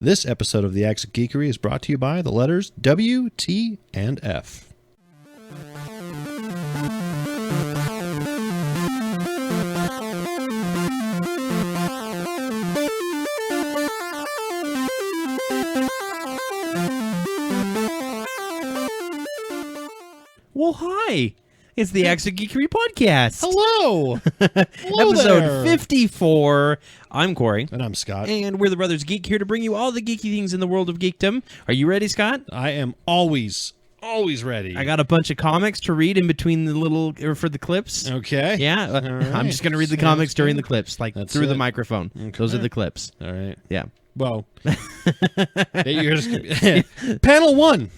This episode of the Acts of Geekery is brought to you by the letters W, T, and F. Well, hi. It's the Acts of Geekery podcast. Hello! Hello Episode there. 54. I'm Corey. And I'm Scott. And we're the Brothers Geek here to bring you all the geeky things in the world of geekdom. Are you ready, Scott? I am always ready. I got a bunch of comics to read in between the little, or for the clips. Okay. Yeah, All right. I'm just going to read the Sounds comics during good. the clips, like That's through the it. microphone. Okay. Those are the clips. All right. Yeah. Well, panel one.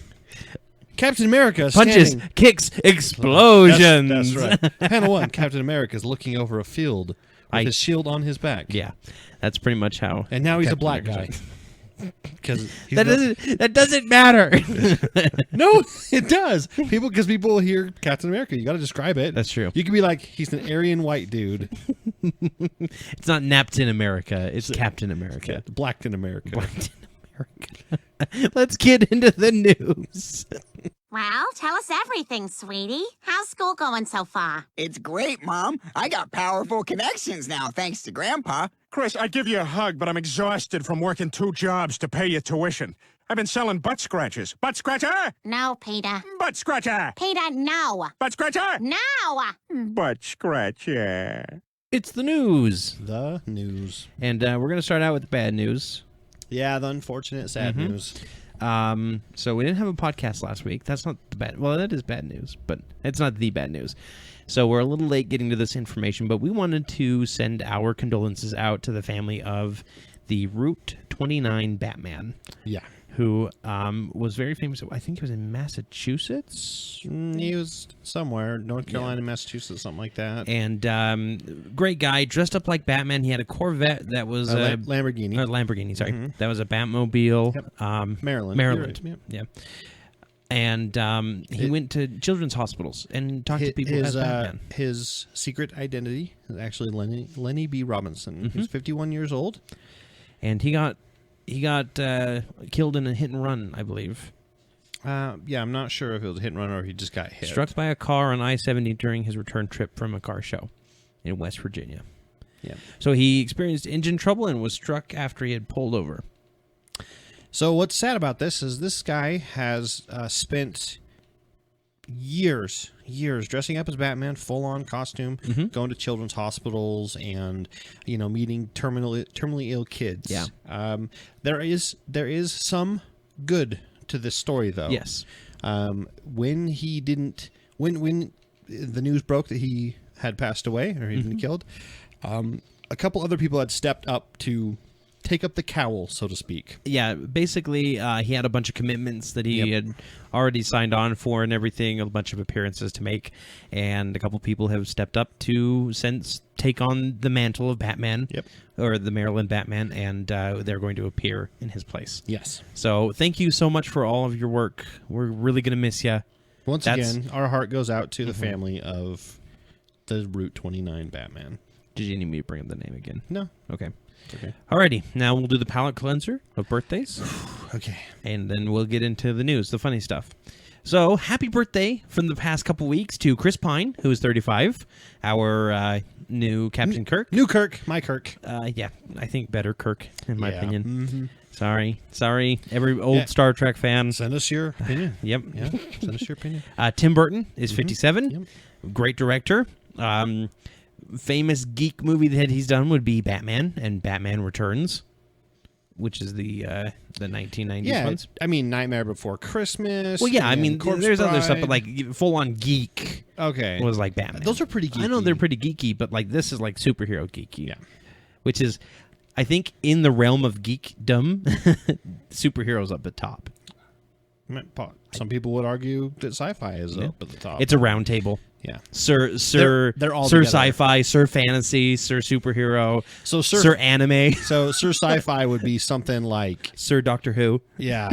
Captain America Punches, standing... kicks, explosions. That's right. Panel one. Captain America is looking over a field with his shield on his back. Yeah, that's pretty much how. And now he's a Captain black guy. America's Because that doesn't matter. No, it does. Because people hear Captain America. You got to describe it. That's true. You could be like, he's an Aryan white dude. It's not Napton America. It's Captain America. Blackton America. Blackton America. Let's get into the news. Well, tell us everything, sweetie. How's school going so far? It's great, Mom. I got powerful connections now, thanks to Grandpa. Chris, I'd give you a hug, but I'm exhausted from working 2 jobs to pay your tuition. I've been selling butt scratchers. Butt scratcher! No, Peter. Butt scratcher! Peter, no. Butt scratcher! No! Butt scratcher. It's the news. The news. And we're going to start out with the bad news. Yeah, the unfortunate, sad news. So we didn't have a podcast last week. That's not the bad. Well, that is bad news, but it's not the bad news. So we're a little late getting to this information, but we wanted to send our condolences out to the family of the Route 29 Batman. Yeah. Who was very famous. I think he was in Massachusetts. He was somewhere, North Carolina, Massachusetts, something like that. And great guy, dressed up like Batman. He had a Corvette that was a Lamborghini. Lamborghini, sorry. That was a Batmobile. Yep. Maryland. Maryland. Right. Yeah. And he went to children's hospitals and talked to people as Batman. His secret identity is actually Lenny B. Robinson. He's 51 years old. And he got killed in a hit and run, I believe. Yeah, I'm not sure if it was a hit and run or he just got hit. Struck by a car on I-70 during his return trip from a car show in West Virginia. Yeah. So he experienced engine trouble and was struck after he had pulled over. So what's sad about this is this guy has spent years dressing up as Batman, full-on costume, going to children's hospitals and, meeting terminally ill kids. Yeah. There is some good to this story, though. Yes. When the news broke that he had passed away or he'd been killed, a couple other people had stepped up to take up the cowl, so to speak. Yeah, basically, he had a bunch of commitments that he had already signed on for and everything, a bunch of appearances to make, and a couple people have stepped up to take on the mantle of Batman, or the Maryland Batman, and they're going to appear in his place. Yes. So thank you so much for all of your work. We're really going to miss you. Once again, our heart goes out to the family of the Route 29 Batman. Did you need me to bring up the name again? No. Okay. Okay. Alrighty, now we'll do the palate cleanser of birthdays. Okay. And then we'll get into the news, the funny stuff. So, happy birthday from the past couple weeks to Chris Pine, who is 35, our new Captain Kirk. New Kirk, my Kirk. Yeah, I think better Kirk, in my opinion. Mm-hmm. Sorry, every old Star Trek fan. Send us your opinion. Yep. Yeah, send us your opinion. Tim Burton is 57. Yep. Great director. Famous geek movie that he's done would be Batman and Batman Returns, which is the 1990s ones. I mean, Nightmare Before Christmas. Well, yeah, I mean, Corpse there's other Bride. stuff, but like full-on geek was like Batman. Those are pretty geeky. I know they're pretty geeky, but like this is like superhero geeky. Yeah. Which is, I think, in the realm of geekdom, superheroes up the top. Some people would argue that sci-fi is up at the top. It's a round table. Yeah. Sir, they're all Sir together. Sci-Fi, Sir Fantasy, Sir Superhero, So Sir Anime, So Sir Sci-Fi would be something like Sir Doctor Who. Yeah.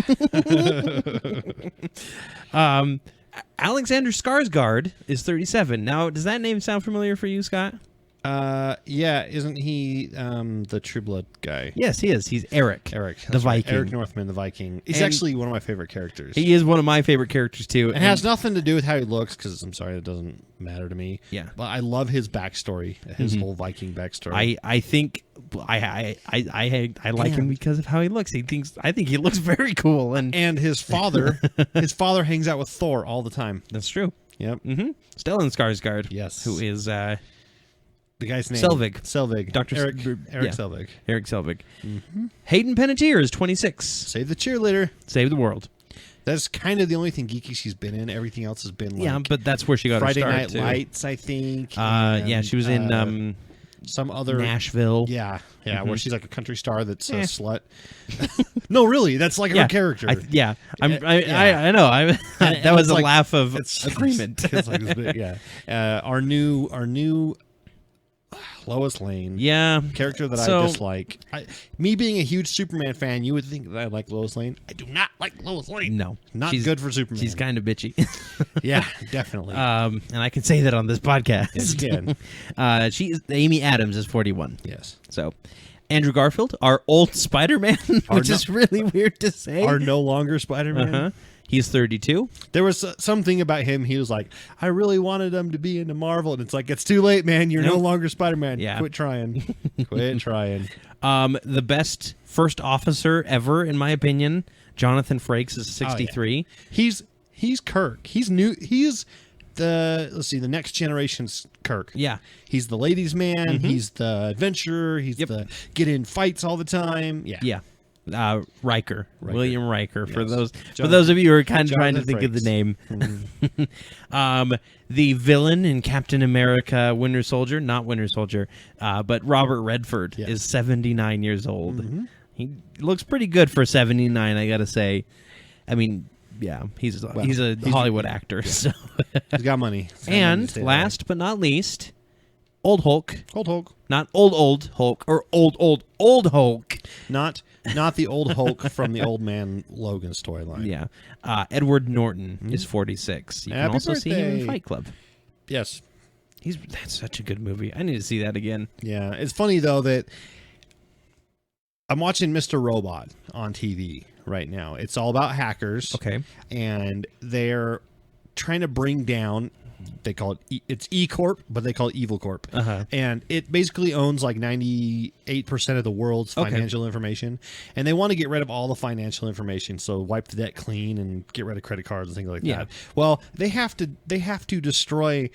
Alexander Skarsgård is 37. Now, does that name sound familiar for you, Scott? Yeah, isn't he the True Blood guy? Yes, he is. He's Eric. Eric, the Viking. Eric Northman, the Viking. He's And actually one of my favorite characters. He is one of my favorite characters too. It has nothing to do with how he looks, because I'm sorry, it doesn't matter to me. Yeah. But I love his backstory, his whole Viking backstory. I think I like him because of how he looks. I think he looks very cool, and his father, hangs out with Thor all the time. that's true. Yep. Stellan Skarsgård. Yes. Who is The guy's name. Selvig. Dr. Eric yeah. Selvig. Eric Selvig. Hayden Panettiere is 26. Save the cheerleader. Save the world. That's kind of the only thing geeky she's been in. Everything else has been like Yeah, but that's where she got Friday her start Night too. Lights, I think. Yeah, she was in some other Nashville. Yeah, where she's like a country star that's a slut. No, really, that's like her character. I know. That was a like, laugh of it's agreement. It's like this bit, yeah. Our new Lois Lane. Yeah. Character that I dislike. Me being a huge Superman fan, you would think that I like Lois Lane. I do not like Lois Lane. No. Not good for Superman. She's kind of bitchy. Yeah, definitely. And I can say that on this podcast. Yes, you can. Amy Adams is 41. Yes. So, Andrew Garfield, our old Spider-Man, which is really weird to say. Are no longer Spider-Man. He's 32. There was something about him. He was like, I really wanted him to be into Marvel. And it's like, it's too late, man. You're no longer Spider-Man. Yeah. Quit trying. Quit trying. The best first officer ever, in my opinion, Jonathan Frakes is 63. Oh, yeah. He's Kirk. He's new. He's the next generation's Kirk. Yeah. He's the ladies' man. He's the adventurer. He's the get in fights all the time. Yeah. Yeah. Riker. William Riker. Yes. For those of you who are kind of trying to Jonathan think of the Frakes. name. The villain in Captain America Winter Soldier, not Winter Soldier, but Robert Redford is 79 years old. He looks pretty good for 79, I got to say. I mean, yeah, he's a Hollywood actor. Yeah. So he's got money. And last but not least, Old Hulk. Old Hulk. Not old Hulk or old Hulk. Not the old Hulk from the Old Man Logan storyline. Yeah. Edward Norton is 46. You can also see him in Fight Club. Yes. That's such a good movie. I need to see that again. Yeah. It's funny, though, that I'm watching Mr. Robot on TV right now. It's all about hackers. Okay. And they're trying to bring down... They call it it's E Corp, but they call it Evil Corp, and it basically owns like 98% of the world's financial information, and they want to get rid of all the financial information, so wipe the debt clean and get rid of credit cards and things like that. Well, they have to destroy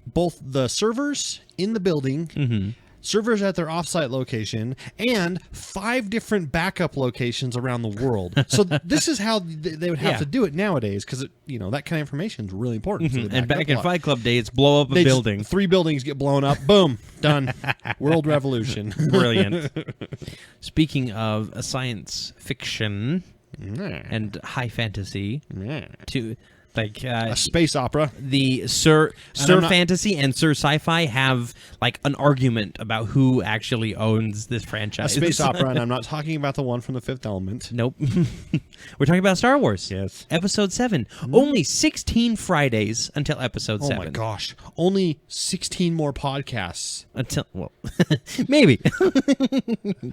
both the servers in the building. Servers at their offsite location, and 5 different backup locations around the world. So this is how they would have to do it nowadays, because that kind of information is really important. So and back in Fight Club days, blow up a building. 3 buildings get blown up. Boom, done. World revolution. Brilliant. Speaking of a science fiction and high fantasy, to like a space opera. The Sir Fantasy and Sir Sci-Fi have like an argument about who actually owns this franchise. A space opera, and I'm not talking about the one from The Fifth Element. Nope. We're talking about Star Wars. Yes. Episode 7. Only 16 Fridays until episode 7. Oh my gosh. Only 16 more podcasts. Maybe.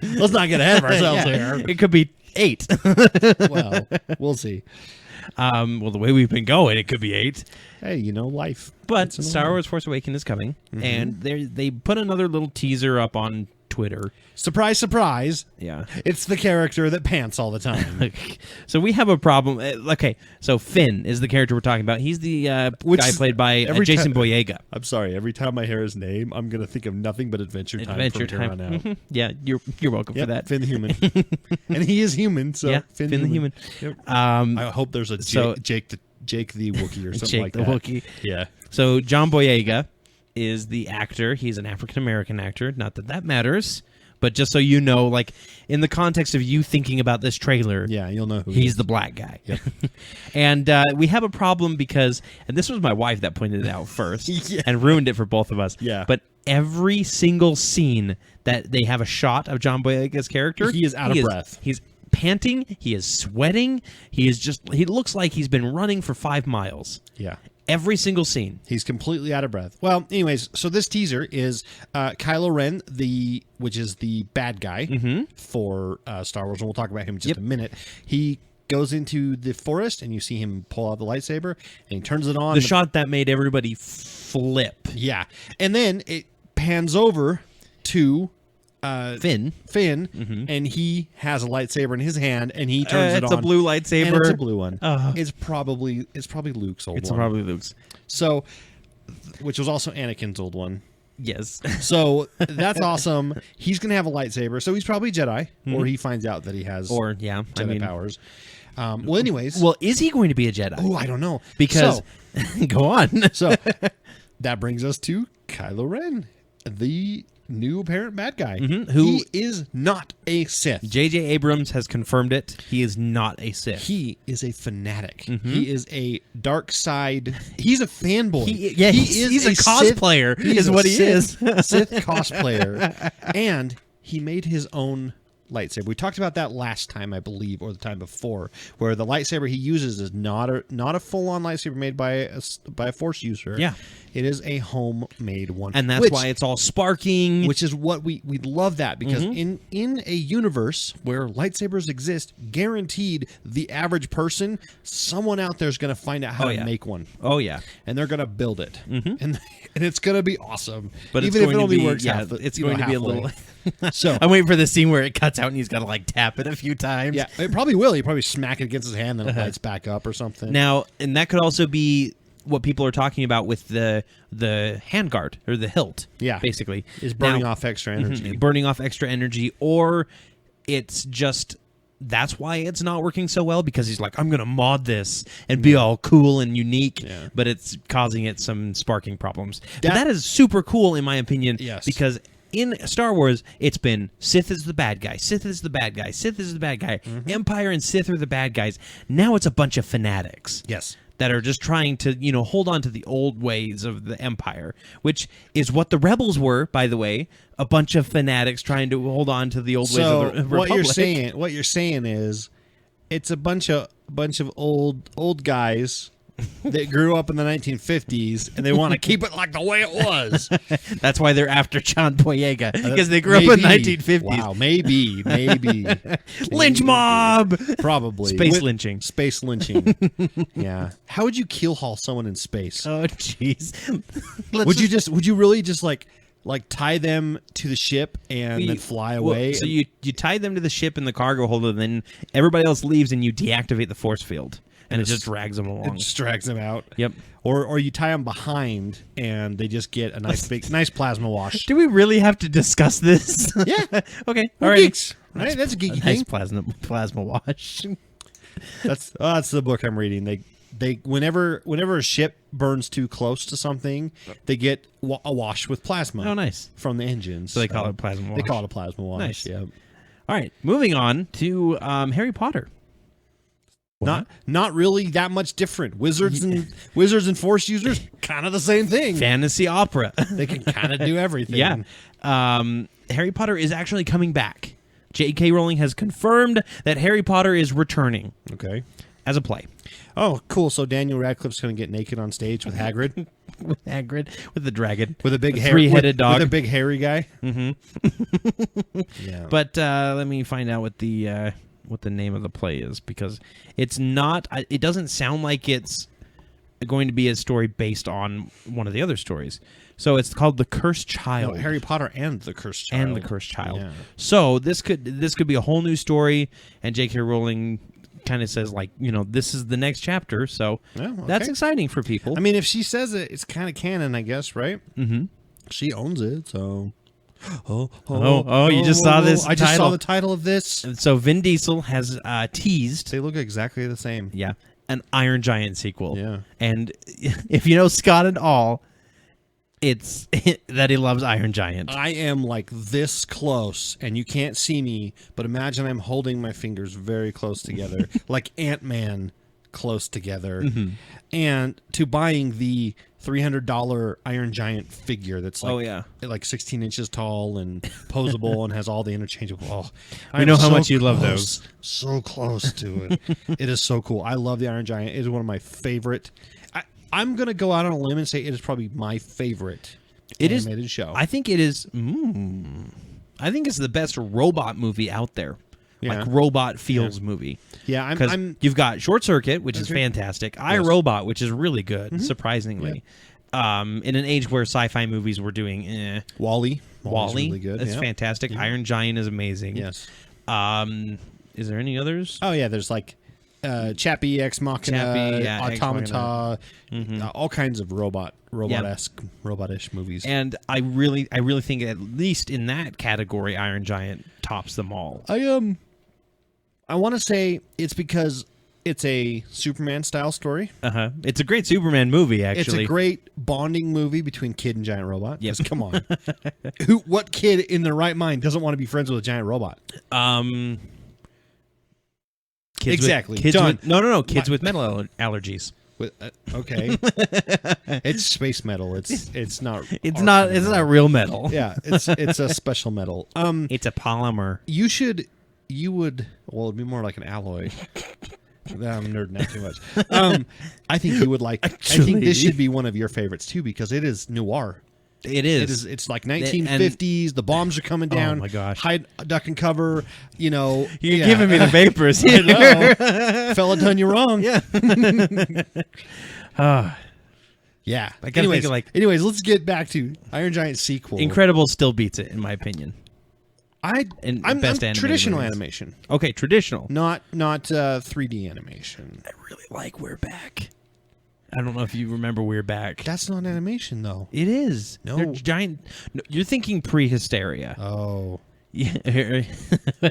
Let's not get ahead of ourselves here. It could be 8. Well, we'll see. The way we've been going, it could be 8. Hey, life. But Star Wars Force Awakens is coming, and they put another little teaser up on Twitter. Surprise, surprise. Yeah. It's the character that pants all the time. So we have a problem. Okay, so Finn is the character we're talking about. He's the guy played by Jason Boyega. I'm sorry. Every time I hear his name, I'm going to think of nothing but Adventure Time. Adventure Time. Out. Yeah, you're welcome for that. Finn the human. And he is human, so yeah, Finn the human. Yep. I hope there's a Jake the Wookiee or something Jake like the that. Wookiee. Yeah. So John Boyega is the actor. He's an African-American actor. Not that that matters. But just so you know, like, in the context of you thinking about this trailer... Yeah, you'll know who he's the black guy. Yep. And we have a problem because... And this was my wife that pointed it out first and ruined it for both of us. Yeah. But every single scene that they have a shot of John Boyega's character... He is out of breath. He's panting. He is sweating. He looks like he's been running for 5 miles. Yeah. Every single scene. He's completely out of breath. Well, anyways, so this teaser is Kylo Ren, which is the bad guy for Star Wars, and we'll talk about him in just a minute. He goes into the forest, and you see him pull out the lightsaber, and he turns it on. The shot that made everybody flip. Yeah. And then it pans over to Finn, and he has a lightsaber in his hand, and he turns it on. It's a blue lightsaber. And it's a blue one. It's probably Luke's old one. It's probably Luke's. So, which was also Anakin's old one. Yes. So that's awesome. He's going to have a lightsaber, so he's probably Jedi, or he finds out that he has Jedi powers. Well, anyways. Well, is he going to be a Jedi? Oh, I don't know. Because, go on. So, that brings us to Kylo Ren, the new apparent bad guy, who is not a Sith. J.J. Abrams has confirmed it. He is not a Sith. He is a fanatic. He is a dark side. He's a fanboy. He's a cosplayer, is what he is. Sith cosplayer. And he made his own lightsaber. We talked about that last time, I believe, or the time before, where the lightsaber he uses is not a full-on lightsaber made by a Force user. Yeah. It is a homemade one. And that's why it's all sparking. Which is what we love that, because in a universe where lightsabers exist, guaranteed the average person, someone out there is going to find out how to make one. Oh, yeah. And they're going to build it. And it's going to be awesome. But even if it only works it's going to be a little... So I'm waiting for the scene where it cuts out and he's got to like tap it a few times. Yeah, it probably will. He probably smack it against his hand, then it lights back up or something. Now, and that could also be what people are talking about with the handguard or the hilt. Yeah, basically is burning off extra energy. Burning off extra energy, or it's just that's why it's not working so well, because he's like, I'm going to mod this and be all cool and unique, but it's causing it some sparking problems. But that is super cool in my opinion, because in Star Wars, it's been Sith is the bad guy, Sith is the bad guy, Sith is the bad guy, Empire and Sith are the bad guys. Now it's a bunch of fanatics. Yes. That are just trying to, hold on to the old ways of the Empire, which is what the rebels were, by the way, a bunch of fanatics trying to hold on to the old ways of the Republic. What you're saying is it's a bunch of old guys that grew up in the 1950s, and they want to keep it like the way it was. That's why they're after John Boyega, because they grew up in the 1950s. Wow, maybe. Lynch mob! Probably. Space lynching. Yeah. How would you keelhaul someone in space? Oh, jeez. Would you really just like tie them to the ship and then fly away? So you tie them to the ship in the cargo holder, and then everybody else leaves, and you deactivate the force field. And it just drags them along. It just drags them out. Yep. Or you tie them behind, and they just get a nice plasma wash. Do we really have to discuss this? Yeah. Okay. All right. Geeks, right? That's a geeky thing. Nice plasma wash. That's the book I'm reading. They whenever a ship burns too close to something, they get a wash with plasma. Oh, nice. From the engines. So they call it plasma wash. They call it a plasma wash. Nice. Yeah. All right. Moving on to Harry Potter. Not really that much different. Wizards and Force users, kind of the same thing. Fantasy opera. They can kind of do everything. Yeah. Harry Potter is actually coming back. J.K. Rowling has confirmed that Harry Potter is returning. Okay. As a play. Oh, cool. So Daniel Radcliffe's going to get naked on stage with Hagrid? With the dragon. With a big three-headed dog. With a big hairy guy? Mm-hmm. Yeah. But let me find out what the name of the play is, because it's not. It doesn't sound like it's going to be a story based on one of the other stories. So it's called The Cursed Child. Harry Potter and The Cursed Child. And The Cursed Child. Yeah. So this could be a whole new story, and J.K. Rowling kind of says, like, this is the next chapter. So that's exciting for people. I mean, if she says it, it's kind of canon, I guess, right? Mm-hmm. She owns it, so. You just saw this. I just saw the title of this. So Vin Diesel has teased. They look exactly the same. Yeah, an Iron Giant sequel. Yeah, and if you know Scott at all, it's that he loves Iron Giant. I am like this close, and you can't see me, but imagine I'm holding my fingers very close together, like Ant-Man close together, and to buying the $300 Iron Giant figure that's like like 16 inches tall and posable and has all the interchangeable. Oh, I know how much you love those. So close to it. It is so cool. I love the Iron Giant. It is one of my favorite. I'm going to go out on a limb and say it is probably my favorite animated show. I think it is. I think it's the best robot movie out there. Yeah. Like robot feels movie. Yeah, I'm you've got Short Circuit, which is fantastic. I, Robot, which is really good, Mm-hmm. surprisingly. In an age where sci-fi movies were doing Wall-E. Wall-E, really good. that's fantastic. Iron Giant is amazing. Yes. Is there any others? Oh yeah, there's like Chappie, Ex Machina, Chappie, yeah, Ex Automata, all kinds of robotish movies. And I really think at least in that category, Iron Giant tops them all. I want to say it's because it's a Superman style story. It's a great Superman movie, actually. It's a great bonding movie between kid and giant robot. Yes, come on. What kid in their right mind doesn't want to be friends with a giant robot? Kids exactly. Kids Done. No. Kids with metal allergies. Okay. It's space metal. It's not. It's not real metal. Yeah, it's a special metal. It's a polymer. You would. Well, it'd be more like an alloy. I'm nerding out too much. I think you would like. Actually. I think this should be one of your favorites too because it is noir. It is. It's like 1950s. The bombs are coming down. Oh my gosh! Hide, duck, and cover. You're giving me the vapors. I know. Fella, done you wrong. Yeah. Yeah. I gotta think of Anyways, let's get back to Iron Giant sequel. Incredible still beats it in my opinion. I'm best animated traditional movies. animation, Okay, traditional. not 3D animation. I really like We're Back. I don't know if you remember We're Back. That's not animation though. It is. No. They're giant. No, you're thinking pre-hysteria. Oh, Yeah.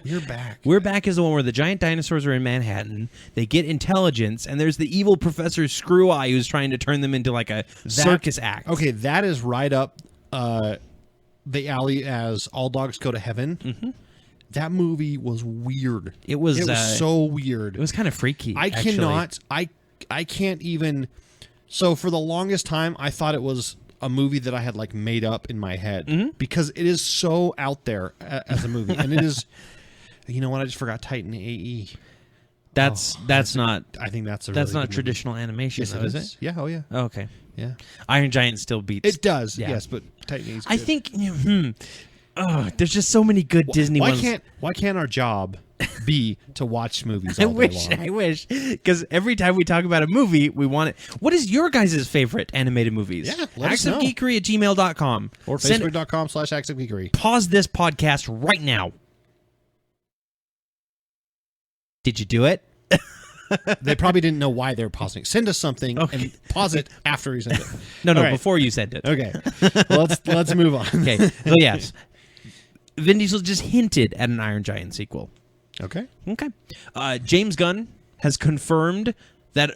you're back. We're Back is the one where the giant dinosaurs are in Manhattan. They get intelligence, and there's the evil Professor Screw-Eye who's trying to turn them into like a circus act. Okay, that is right up the alley as All Dogs Go to Heaven. Mm-hmm. That movie was weird. It was so weird. It was kind of freaky. I can't even. So for the longest time, I thought it was a movie that I had like made up in my head because it is so out there as a movie, and it is. You know what? I just forgot Titan AE. That's not. I think that's a. That's really not good traditional animation, movie. though, is it? Yeah. Oh yeah. Oh, okay. Yeah. Iron Giant still beats. It does. Yeah. Yes, but Titan AE's I good. think. There's just so many good Disney ones. Why can't our job be to watch movies all day long? I wish, because every time we talk about a movie, we want it. What is your guys' favorite animated movies? Yeah, let us know. actofgeekery@gmail.com Or Facebook.com/actofgeekery. Pause this podcast right now. Did you do it? They probably didn't know why they were pausing. Send us something and pause it after you send it. No, All right. before you sent it. Okay, well, let's move on. Okay, so yes, Vin Diesel just hinted at an Iron Giant sequel. Okay. Okay. James Gunn has confirmed that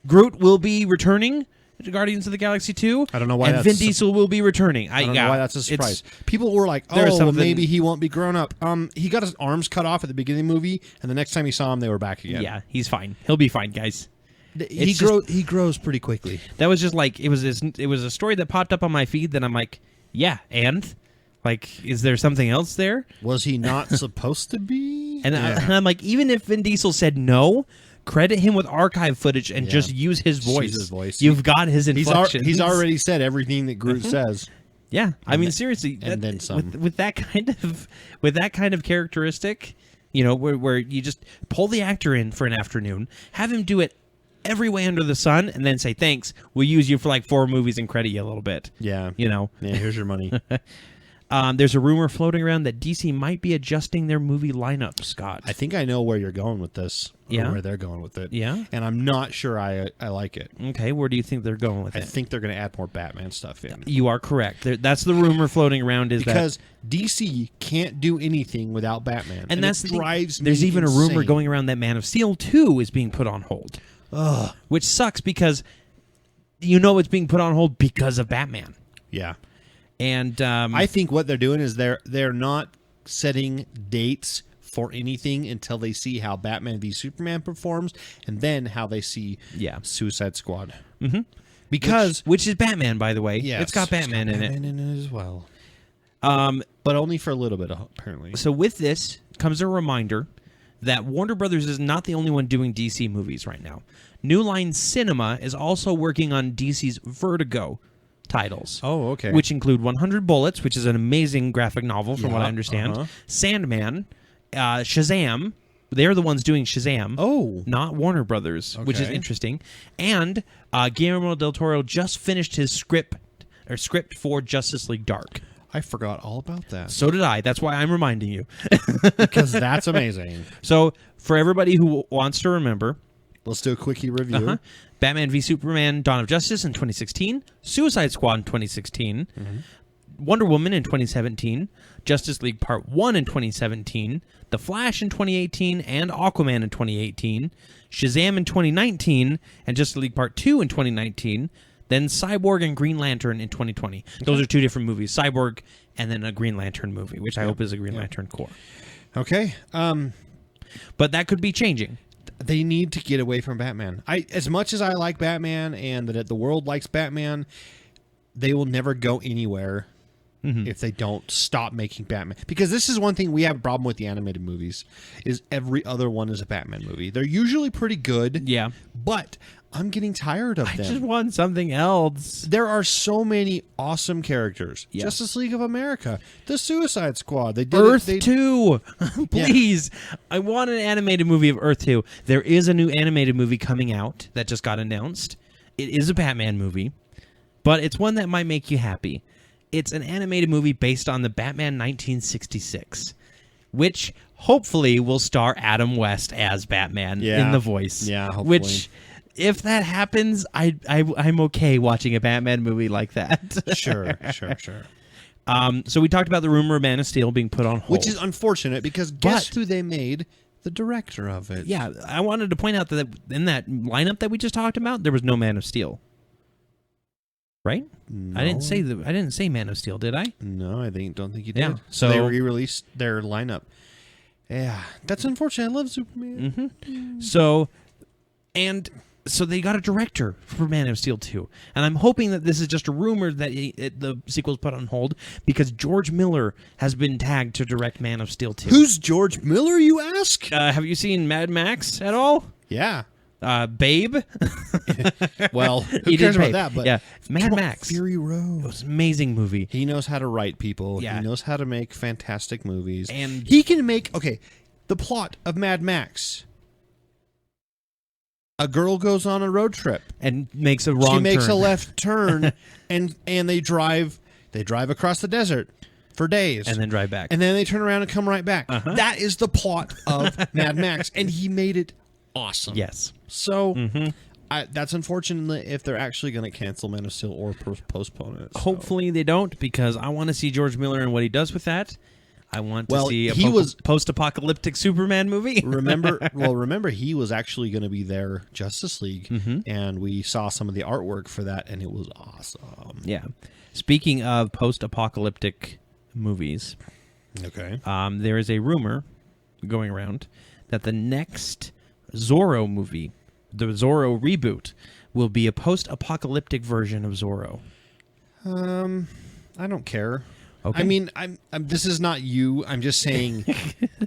Groot will be returning to Guardians of the Galaxy 2. I don't know why and that's Vin Diesel will be returning. I don't know why that's a surprise. People were like, there's well, something- maybe he won't be grown up. He got his arms cut off at the beginning of the movie, and the next time you saw him, they were back again. Yeah, he's fine. He'll be fine, guys. He grows pretty quickly. That was just like it was a story that popped up on my feed that I'm like, yeah, and like, is there something else there? Was he not supposed to be? And I'm like, even if Vin Diesel said no, credit him with archive footage and Yeah. just use his voice. Use his voice. You've got his inflection. He's already said everything that Groot says. Yeah, I mean seriously, and then some. With that kind of characteristic, you know, where you just pull the actor in for an afternoon, have him do it every way under the sun, and then say thanks. We'll use you for like 4 movies and credit you a little bit. Yeah, you know. Yeah, here's your money. There's a rumor floating around that DC might be adjusting their movie lineup, Scott. I think I know where you're going with this. Yeah? Or where they're going with it. Yeah? And I'm not sure I like it. Okay, where do you think they're going with I it? think they're going to add more Batman stuff in. You are correct. That's the rumor floating around because DC can't do anything without Batman. And that's it the thing. drives me There's even a rumor insane. going around that Man of Steel 2 is being put on hold. Ugh. Which sucks because you know it's being put on hold because of Batman. Yeah. And I think what they're doing is they're not setting dates for anything until they see how Batman v Superman performs, and then how they see Suicide Squad. Mm-hmm. Because which is Batman, by the way. Yes, it's got Batman in it. in it as well. But only for a little bit, apparently. So with this comes a reminder that Warner Brothers is not the only one doing DC movies right now. New Line Cinema is also working on DC's Vertigo titles. Oh, okay. Which include 100 Bullets, which is an amazing graphic novel from what I understand. Uh-huh. Sandman, Shazam. They're the ones doing Shazam. Oh. Not Warner Brothers, which is Okay. interesting. And Guillermo del Toro just finished his script for Justice League Dark. I forgot all about that. So did I. That's why I'm reminding you. Because that's amazing. So for everybody who wants to remember, Let's do a quickie review. Batman v Superman Dawn of Justice in 2016, Suicide Squad in 2016, Wonder Woman in 2017, Justice League Part 1 in 2017, The Flash in 2018, and Aquaman in 2018, Shazam in 2019, and Justice League Part 2 in 2019, then Cyborg and Green Lantern in 2020. Those are two different movies, Cyborg and then a Green Lantern movie, which I hope is a Green Lantern core. Okay. But that could be changing. They need to get away from Batman. As much as I like Batman and that the world likes Batman, they will never go anywhere if they don't stop making Batman. Because this is one thing we have a problem with the animated movies, is every other one is a Batman movie. They're usually pretty good. Yeah. But I'm getting tired of I them. just want something else. There are so many awesome characters. Yeah. Justice League of America, the Suicide Squad. They did Earth it, 2. Please. I want an animated movie of Earth 2. There is a new animated movie coming out that just got announced. It is a Batman movie, but it's one that might make you happy. It's an animated movie based on the Batman 1966, which hopefully will star Adam West as Batman in the voice. Yeah, hopefully. Which, if that happens, I'm okay watching a Batman movie like that. Sure. So we talked about the rumor of Man of Steel being put on hold. Which is unfortunate because guess But- who they made the director of it? Yeah, I wanted to point out that in that lineup that we just talked about, there was no Man of Steel. Right? No. I didn't say Man of Steel, did I? No, don't think you did. Yeah, So they so- re-released their lineup. Yeah, that's unfortunate. I love Superman. So they got a director for Man of Steel 2. And I'm hoping that this is just a rumor that the sequel's put on hold because George Miller has been tagged to direct Man of Steel 2. Who's George Miller, you ask? Have you seen Mad Max at all? Yeah. Babe? Well, who He cares did about Babe. that? But Yeah, Mad Come on, Max. Fury It Road. was an amazing movie. He knows how to write people. Yeah. He knows how to make fantastic movies. And- he can make, the plot of Mad Max. A girl goes on a road trip. And makes a wrong She makes turn. a left turn, and they drive across the desert for days. And then drive back. And then they turn around and come right back. That is the plot of Mad Max, and he made it awesome. Yes. So that's unfortunate if they're actually going to cancel Man of Steel or postpone it. So. Hopefully they don't, because I want to see George Miller and what he does with that. I want to Well, see a he was- post-apocalyptic Superman movie. remember he was actually going to be their Justice League, and we saw some of the artwork for that, and it was awesome. Yeah. Speaking of post-apocalyptic movies, Okay. there is a rumor going around that the next Zorro movie, the Zorro reboot, will be a post-apocalyptic version of Zorro. I don't care. Okay. I mean, I'm this is not you. I'm just saying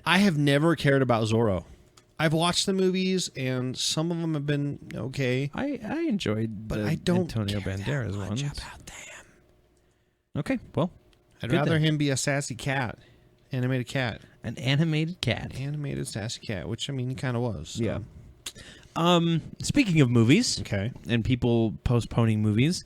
I have never cared about Zorro. I've watched the movies, and some of them have been okay. I enjoyed But the I don't Antonio care Banderas that much ones. about them. Okay, well, I'd Good rather then. him be a sassy cat, animated cat, an animated cat. animated sassy cat, which I mean he kind of was. So. Yeah. Speaking of movies Okay. and people postponing movies,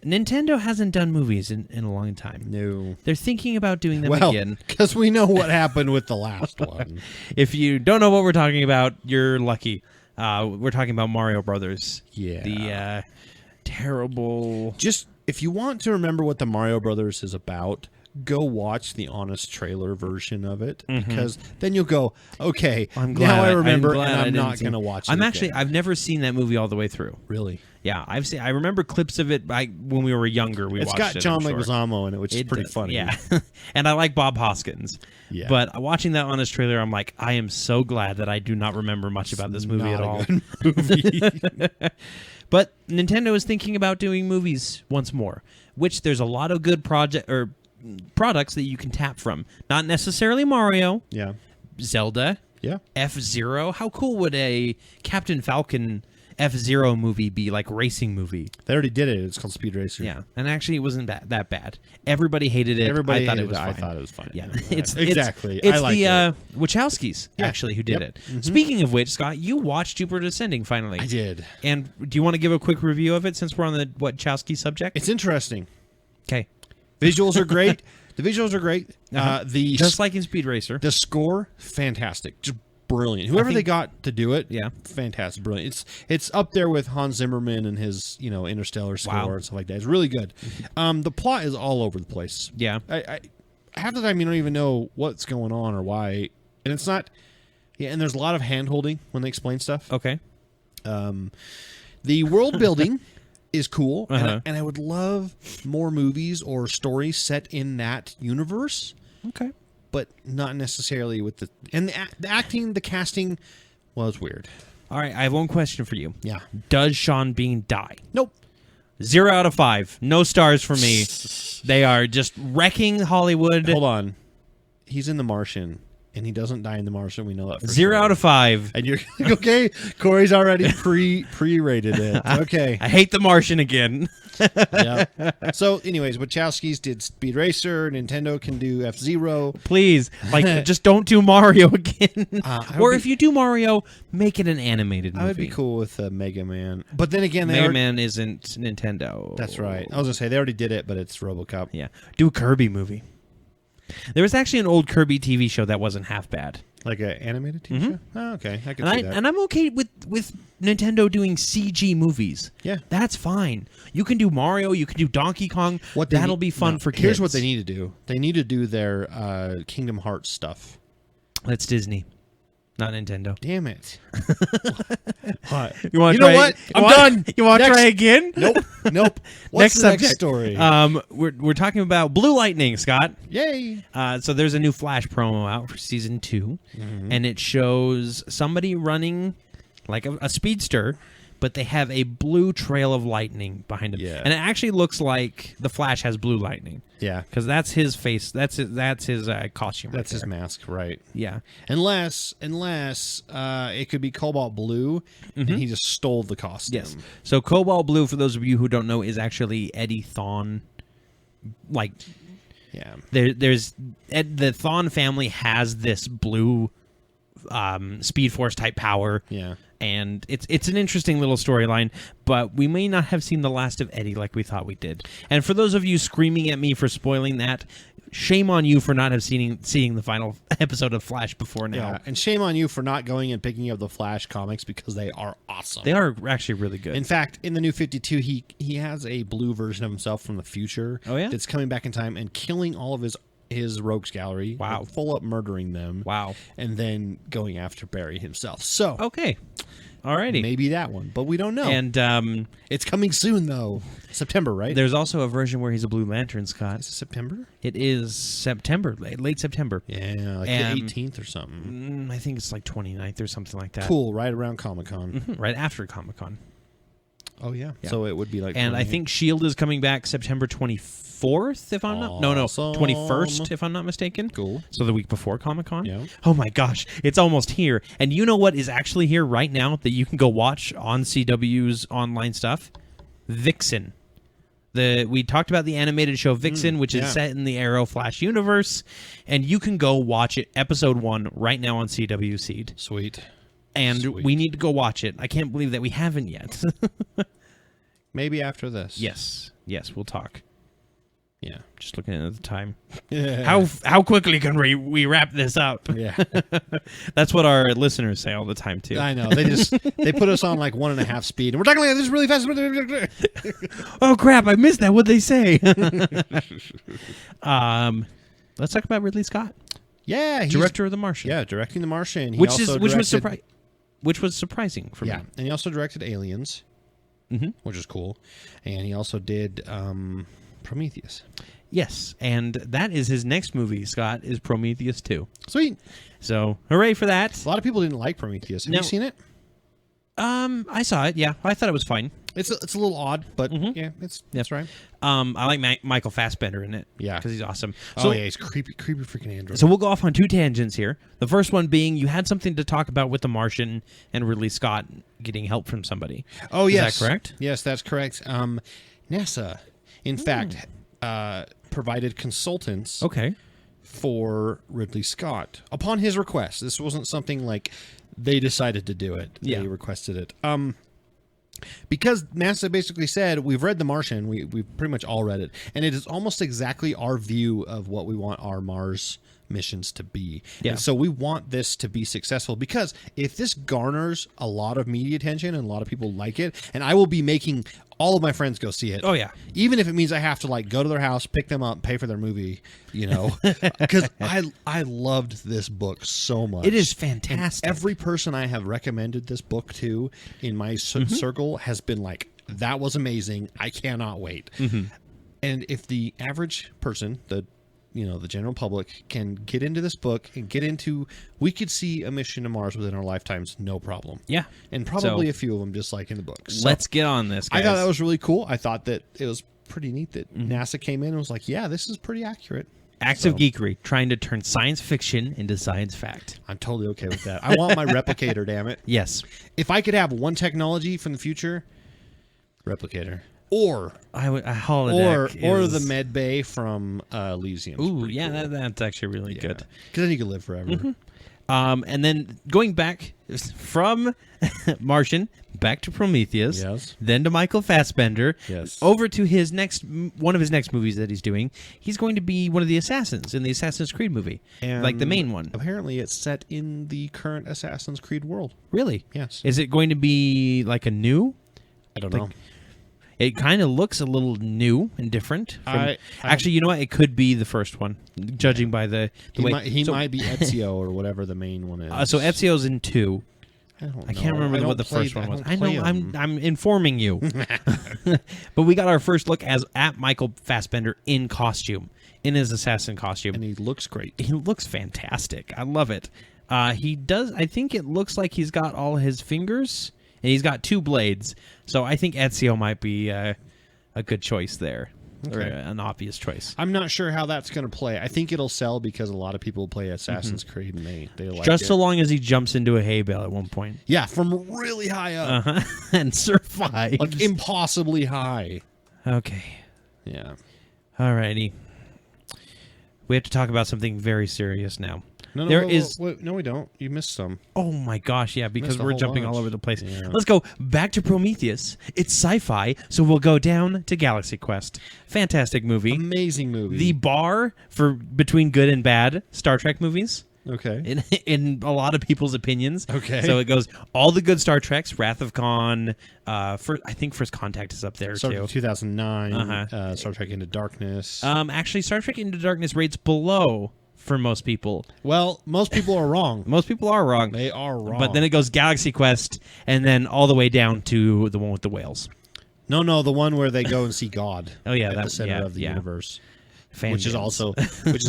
Nintendo hasn't done movies in a long time. No. They're thinking about doing them Well, again. because we know what happened with the last one. If you don't know what we're talking about, you're lucky. We're talking about Mario Brothers. Yeah. The terrible... Just if you want to remember what the Mario Brothers is about, go watch the honest trailer version of it, because then you'll go, okay, now I remember, and I'm not going to watch it. I've never seen that movie all the way through. Really. Yeah, I remember clips of it when we were younger. It's watched got it, John I'm sure. Leguizamo in it, which is pretty does, funny. Yeah, and I like Bob Hoskins. Yeah. But watching that honest trailer, I'm like, I am so glad that I do not remember much about this movie Not at a all. good movie. But Nintendo is thinking about doing movies once more, which there's a lot of good products that you can tap from. Not necessarily Mario, Yeah. Zelda, Yeah. F-Zero. How cool would a Captain Falcon F-Zero movie be, like racing movie? They already did it. It's called Speed Racer. Yeah, and actually it wasn't that bad. Everybody hated it. Everybody I thought hated it was it. fine. I thought it was fine. Yeah, exactly. It's I liked the Wachowskis actually who did Yep. it. Speaking of which, Scott, you watched Jupiter Descending finally. I did. And do you want to give a quick review of it since we're on the Wachowski subject? It's interesting. Okay. Visuals are great. The visuals are great. Uh-huh. Just like in Speed Racer. The score, fantastic. Just brilliant. Whoever they got to do it, yeah, fantastic, brilliant. It's up there with Hans Zimmerman and his Interstellar score and stuff like that. It's really good. The plot is all over the place. Yeah, I half the time you don't even know what's going on or why, and it's not. Yeah, and there's a lot of hand holding when they explain stuff. Okay. The world building is cool, Uh-huh. and I would love more movies or stories set in that universe. Okay. But not necessarily with the acting, the casting was weird. All right, I have one question for you. Yeah. Does Sean Bean die? Nope. 0 out of 5. No stars for me. They are just wrecking Hollywood. Hold on. He's in The Martian, and he doesn't die in The Martian. We know that for 0 sure. out of 5. And you're okay. Corey's already pre-rated it. Okay. I hate The Martian again. Yeah. So, anyways, Wachowskis did Speed Racer. Nintendo can do F-Zero. Please, just don't do Mario again. Or be- if you do Mario, make it an animated movie. I would be cool with Mega Man. But then again, Mega Man isn't Nintendo. That's right. I was going to say, they already did it, but it's RoboCop. Yeah. Do a Kirby movie. There was actually an old Kirby TV show that wasn't half bad. Like an animated TV show? Oh, okay. I could see that. And I'm okay with Nintendo doing CG movies. Yeah. That's fine. You can do Mario. You can do Donkey Kong. That'll be fun for kids. Here's what they need to do. They need to do their Kingdom Hearts stuff. That's Disney, not Nintendo. Damn it. What? You want? know what? I'm done. You want to Next. try again? Nope. What's Next the next subject. story? We're talking about Blue Lightning, Scott. Yay. So there's a new Flash promo out for season 2, and it shows somebody running like a speedster, but they have a blue trail of lightning behind him. Yeah. And it actually looks like the Flash has blue lightning. Yeah. Because that's his face. That's his costume. That's his there. mask, right? Yeah. Unless it could be Cobalt Blue, and he just stole the costume. Yes. So Cobalt Blue, for those of you who don't know, is actually Eddie Thawne. Like, Yeah. there's the Thawne family has this blue Speed Force type power. Yeah. And it's an interesting little storyline, but we may not have seen the last of Eddie like we thought we did. And for those of you screaming at me for spoiling that, shame on you for not have seeing the final episode of Flash before now. Yeah. And shame on you for not going and picking up the Flash comics because they are awesome. They are actually really good. In fact, in the new 52, he has a blue version of himself from the future. Oh, yeah? That's coming back in time and killing all of his rogues gallery. Wow. Full up murdering them. Wow. And then going after Barry himself. So Okay. Alrighty. maybe that one, but we don't know. And it's coming soon, though. September, right? there's also a version where he's a Blue Lantern, Scott. Is it September? It is September, late September. Yeah, like And- the 18th or something. I think it's like 29th or something like that. Cool, right around Comic-Con. Right after Comic-Con. Oh, yeah. So it would be like... And I 28th. think S.H.I.E.L.D. is coming back September 24th, if I'm not... No, Awesome. 21st, if I'm not mistaken. Cool. So the week before Comic-Con. Yeah. Oh my gosh, it's almost here. And you know what is actually here right now that you can go watch on CW's online stuff? Vixen. We talked about the animated show Vixen, which is set in the Arrow Flash universe, and you can go watch it, episode 1, right now on CW Seed. Sweet. And Sweet. we need to go watch it. I can't believe that we haven't yet. Maybe after this. Yes, we'll talk. Yeah. Just looking at the time. Yeah. How quickly can we wrap this up? Yeah. That's what our listeners say all the time too. I know. They put us on like 1.5 speed, and we're talking like this really fast. Oh crap! I missed that. What'd they say? Let's talk about Ridley Scott, Yeah. director of The Martian. Yeah, directing The Martian. He which also was directed- surprising for Yeah, me. and he also directed Aliens, which is cool. And he also did Prometheus. Yes, and that is his next movie. Scott is Prometheus 2. Sweet. So hooray for that! A lot of people didn't like Prometheus. Have No. you seen it? I saw it. Yeah, I thought it was fine. It's a little odd, but yeah, that's right. I like Michael Fassbender in it. Yeah. Because he's awesome. So, yeah, he's creepy freaking android. So we'll go off on two tangents here. The first one being you had something to talk about with The Martian and Ridley Scott getting help from somebody. Oh, yes. Is that correct? Yes, that's correct. NASA, in fact, provided consultants for Ridley Scott upon his request. This wasn't something like they decided to do it. Yeah. They requested it. Because NASA basically said, we've read The Martian, we've pretty much all read it, and it is almost exactly our view of what we want our Mars missions to be. Yeah. And so we want this to be successful, because if this garners a lot of media attention and a lot of people like it, and I will be making all of my friends go see it. Oh, yeah. Even if it means I have to like go to their house, pick them up, pay for their movie, you know, because I loved this book so much. It is fantastic. And every person I have recommended this book to in my circle has been like, that was amazing. I cannot wait. And if the average person, the general public, can get into this book and get into, we could see a mission to Mars within our lifetimes, no problem. Yeah. And probably a few of them just like in the book. So let's get on this, guys. I thought that was really cool. I thought that it was pretty neat that NASA came in and was like, yeah, this is pretty accurate. Acts of Geekery, trying to turn science fiction into science fact. I'm totally okay with that. I want my replicator, damn it. Yes. If I could have one technology from the future, replicator. Or a holodeck or is... the med bay from Elysium. Ooh, yeah, cool. That's actually really good. Because then you could live forever. And then going back from Martian back to Prometheus, yes, then to Michael Fassbender, yes, over to his one of his next movies that he's doing. He's going to be one of the assassins in the Assassin's Creed movie, and like the main one. Apparently, it's set in the current Assassin's Creed world. Really? Yes. Is it going to be like a new? I don't know. It kind of looks a little new and different. Actually, you know what? It could be the first one, judging by the way. He might be Ezio or whatever the main one is. So Ezio's in 2. I can't remember what the first one was. I know. I'm I'm informing you. But we got our first look at Michael Fassbender in costume, in his assassin costume, and he looks great. He looks fantastic. I love it. He does. I think it looks like he's got all his fingers. And he's got 2 blades, so I think Ezio might be a good choice there, or an obvious choice. I'm not sure how that's going to play. I think it'll sell because a lot of people play Assassin's Creed and they like just it. So long as he jumps into a hay bale at one point. Yeah, from really high up. And survives. Like impossibly high. Okay. Yeah. Alrighty. We have to talk about something very serious now. No, no, we don't. You missed some. Oh my gosh, yeah, because we're jumping all over the place. Yeah. Let's go back to Prometheus. It's sci-fi, so we'll go down to Galaxy Quest. Fantastic movie. Amazing movie. The bar for between good and bad Star Trek movies. Okay. In a lot of people's opinions. Okay. So it goes all the good Star Treks, Wrath of Khan, I think First Contact is up there too. 2009, Star Trek Into Darkness. Actually, Star Trek Into Darkness rates below for most people. Well, most people are wrong. Most people are wrong. They are wrong. But then it goes Galaxy Quest, and then all the way down to the one with the whales. No, the one where they go and see God. Oh yeah, at the center of the universe. Which is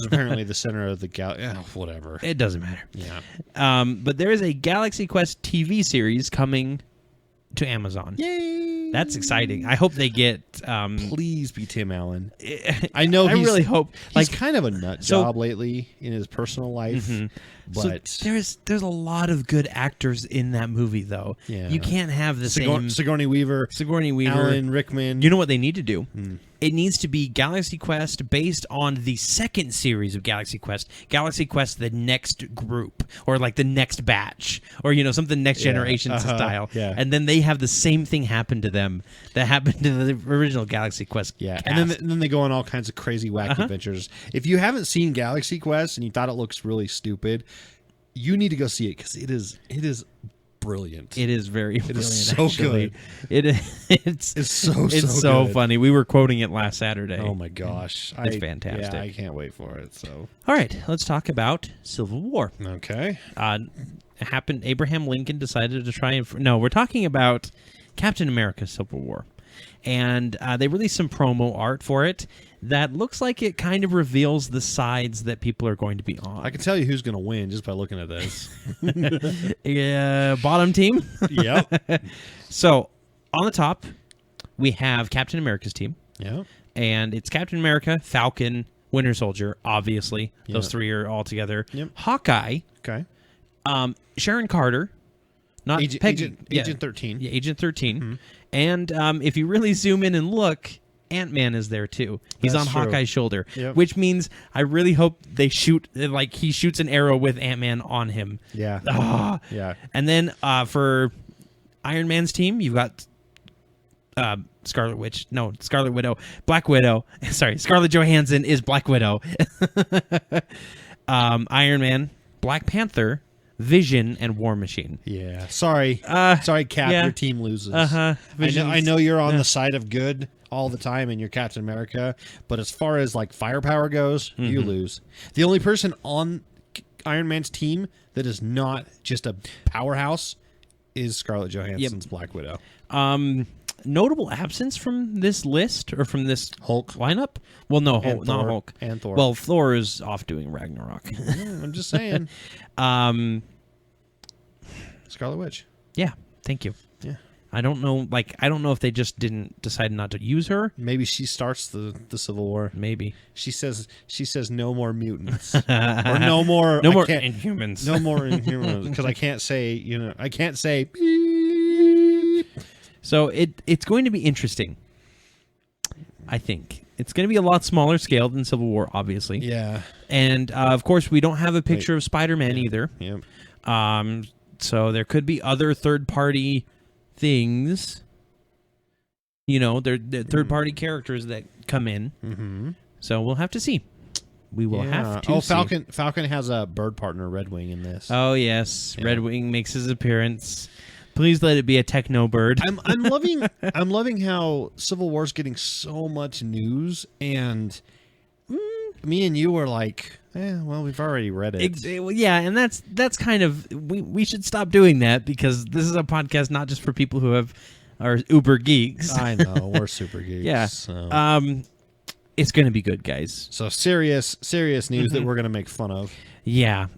apparently the center of the galaxy. Whatever. It doesn't matter. Yeah. But there is a Galaxy Quest TV series coming to Amazon. Yay! That's exciting. I hope they get. Please be Tim Allen. I know. I really hope. He's kind of a nut job lately in his personal life. But so there's a lot of good actors in that movie, though. Yeah. You can't have the same Sigourney Weaver, Alan Rickman. You know what they need to do? It needs to be Galaxy Quest based on the second series of Galaxy Quest, the next group, or like the next batch, or something next generation style. Yeah. And then they have the same thing happen to them that happened to the original Galaxy Quest. Yeah, cast. and then they go on all kinds of crazy, wacky adventures. If you haven't seen Galaxy Quest and you thought it looks really stupid, you need to go see it because it is brilliant. It is very brilliant. It is so actually. good. It's so good. funny. We were quoting it last Saturday. Oh my gosh, it's fantastic. Yeah, I can't wait for it. So, all right, let's talk about Civil War. Okay. It happened. Abraham Lincoln decided to try and no. We're talking about Captain America: Civil War, and they released some promo art for it that looks like it kind of reveals the sides that people are going to be on. I can tell you who's going to win just by looking at this. Bottom team. Yep. So on the top, we have Captain America's team. Yeah. And it's Captain America, Falcon, Winter Soldier, obviously. Those three are all together. Yep. Hawkeye. Okay. Sharon Carter. Not Peggy. Agent 13. Yeah, Agent 13. And if you really zoom in and look, Ant-Man is there too. He's That's on true. Hawkeye's shoulder, Yep. which means I really hope they shoot, like he shoots an arrow with Ant-Man on him. Yeah. Ah. Yeah. And then for Iron Man's team, you've got Scarlet Widow, Black Widow. Sorry, Scarlett Johansson is Black Widow. Iron Man, Black Panther, Vision, and War Machine. Yeah. Sorry, Cap. yeah. Your team loses. I Vision's- know you're on the side of good all the time, and you're Captain America. But as far as like firepower goes, you lose. The only person on Iron Man's team that is not just a powerhouse is Scarlett Johansson's Black Widow. Notable absence from this list or from this Hulk. lineup? Well, no, And not Thor. Hulk. And Thor. Well, Thor is off doing Ragnarok. I'm just saying. Scarlet Witch. Yeah, thank you. Yeah. I don't know if they just didn't decide not to use her. Maybe she starts the Civil War. Maybe. She says no more mutants or no more Inhumans. No more Inhumans because I can't say beep. So it's going to be interesting. I think it's going to be a lot smaller scale than Civil War, obviously. Yeah. And of course, we don't have a picture of Spider-Man either. Yep. So there could be other third-party things. You know, they're third-party characters that come in. Mm-hmm. So we'll have to see. We will have to. see. Falcon has a bird partner, Red Wing, in this. Oh yes, Red Wing makes his appearance. Please let it be a techno bird. I'm loving how Civil War's getting so much news, and me and you were like, well, we've already read it. Yeah, and that's kind of we should stop doing that because this is a podcast not just for people who are uber geeks. I know we're super geeks. Yeah. So. It's going to be good, guys. So serious news that we're going to make fun of. Yeah.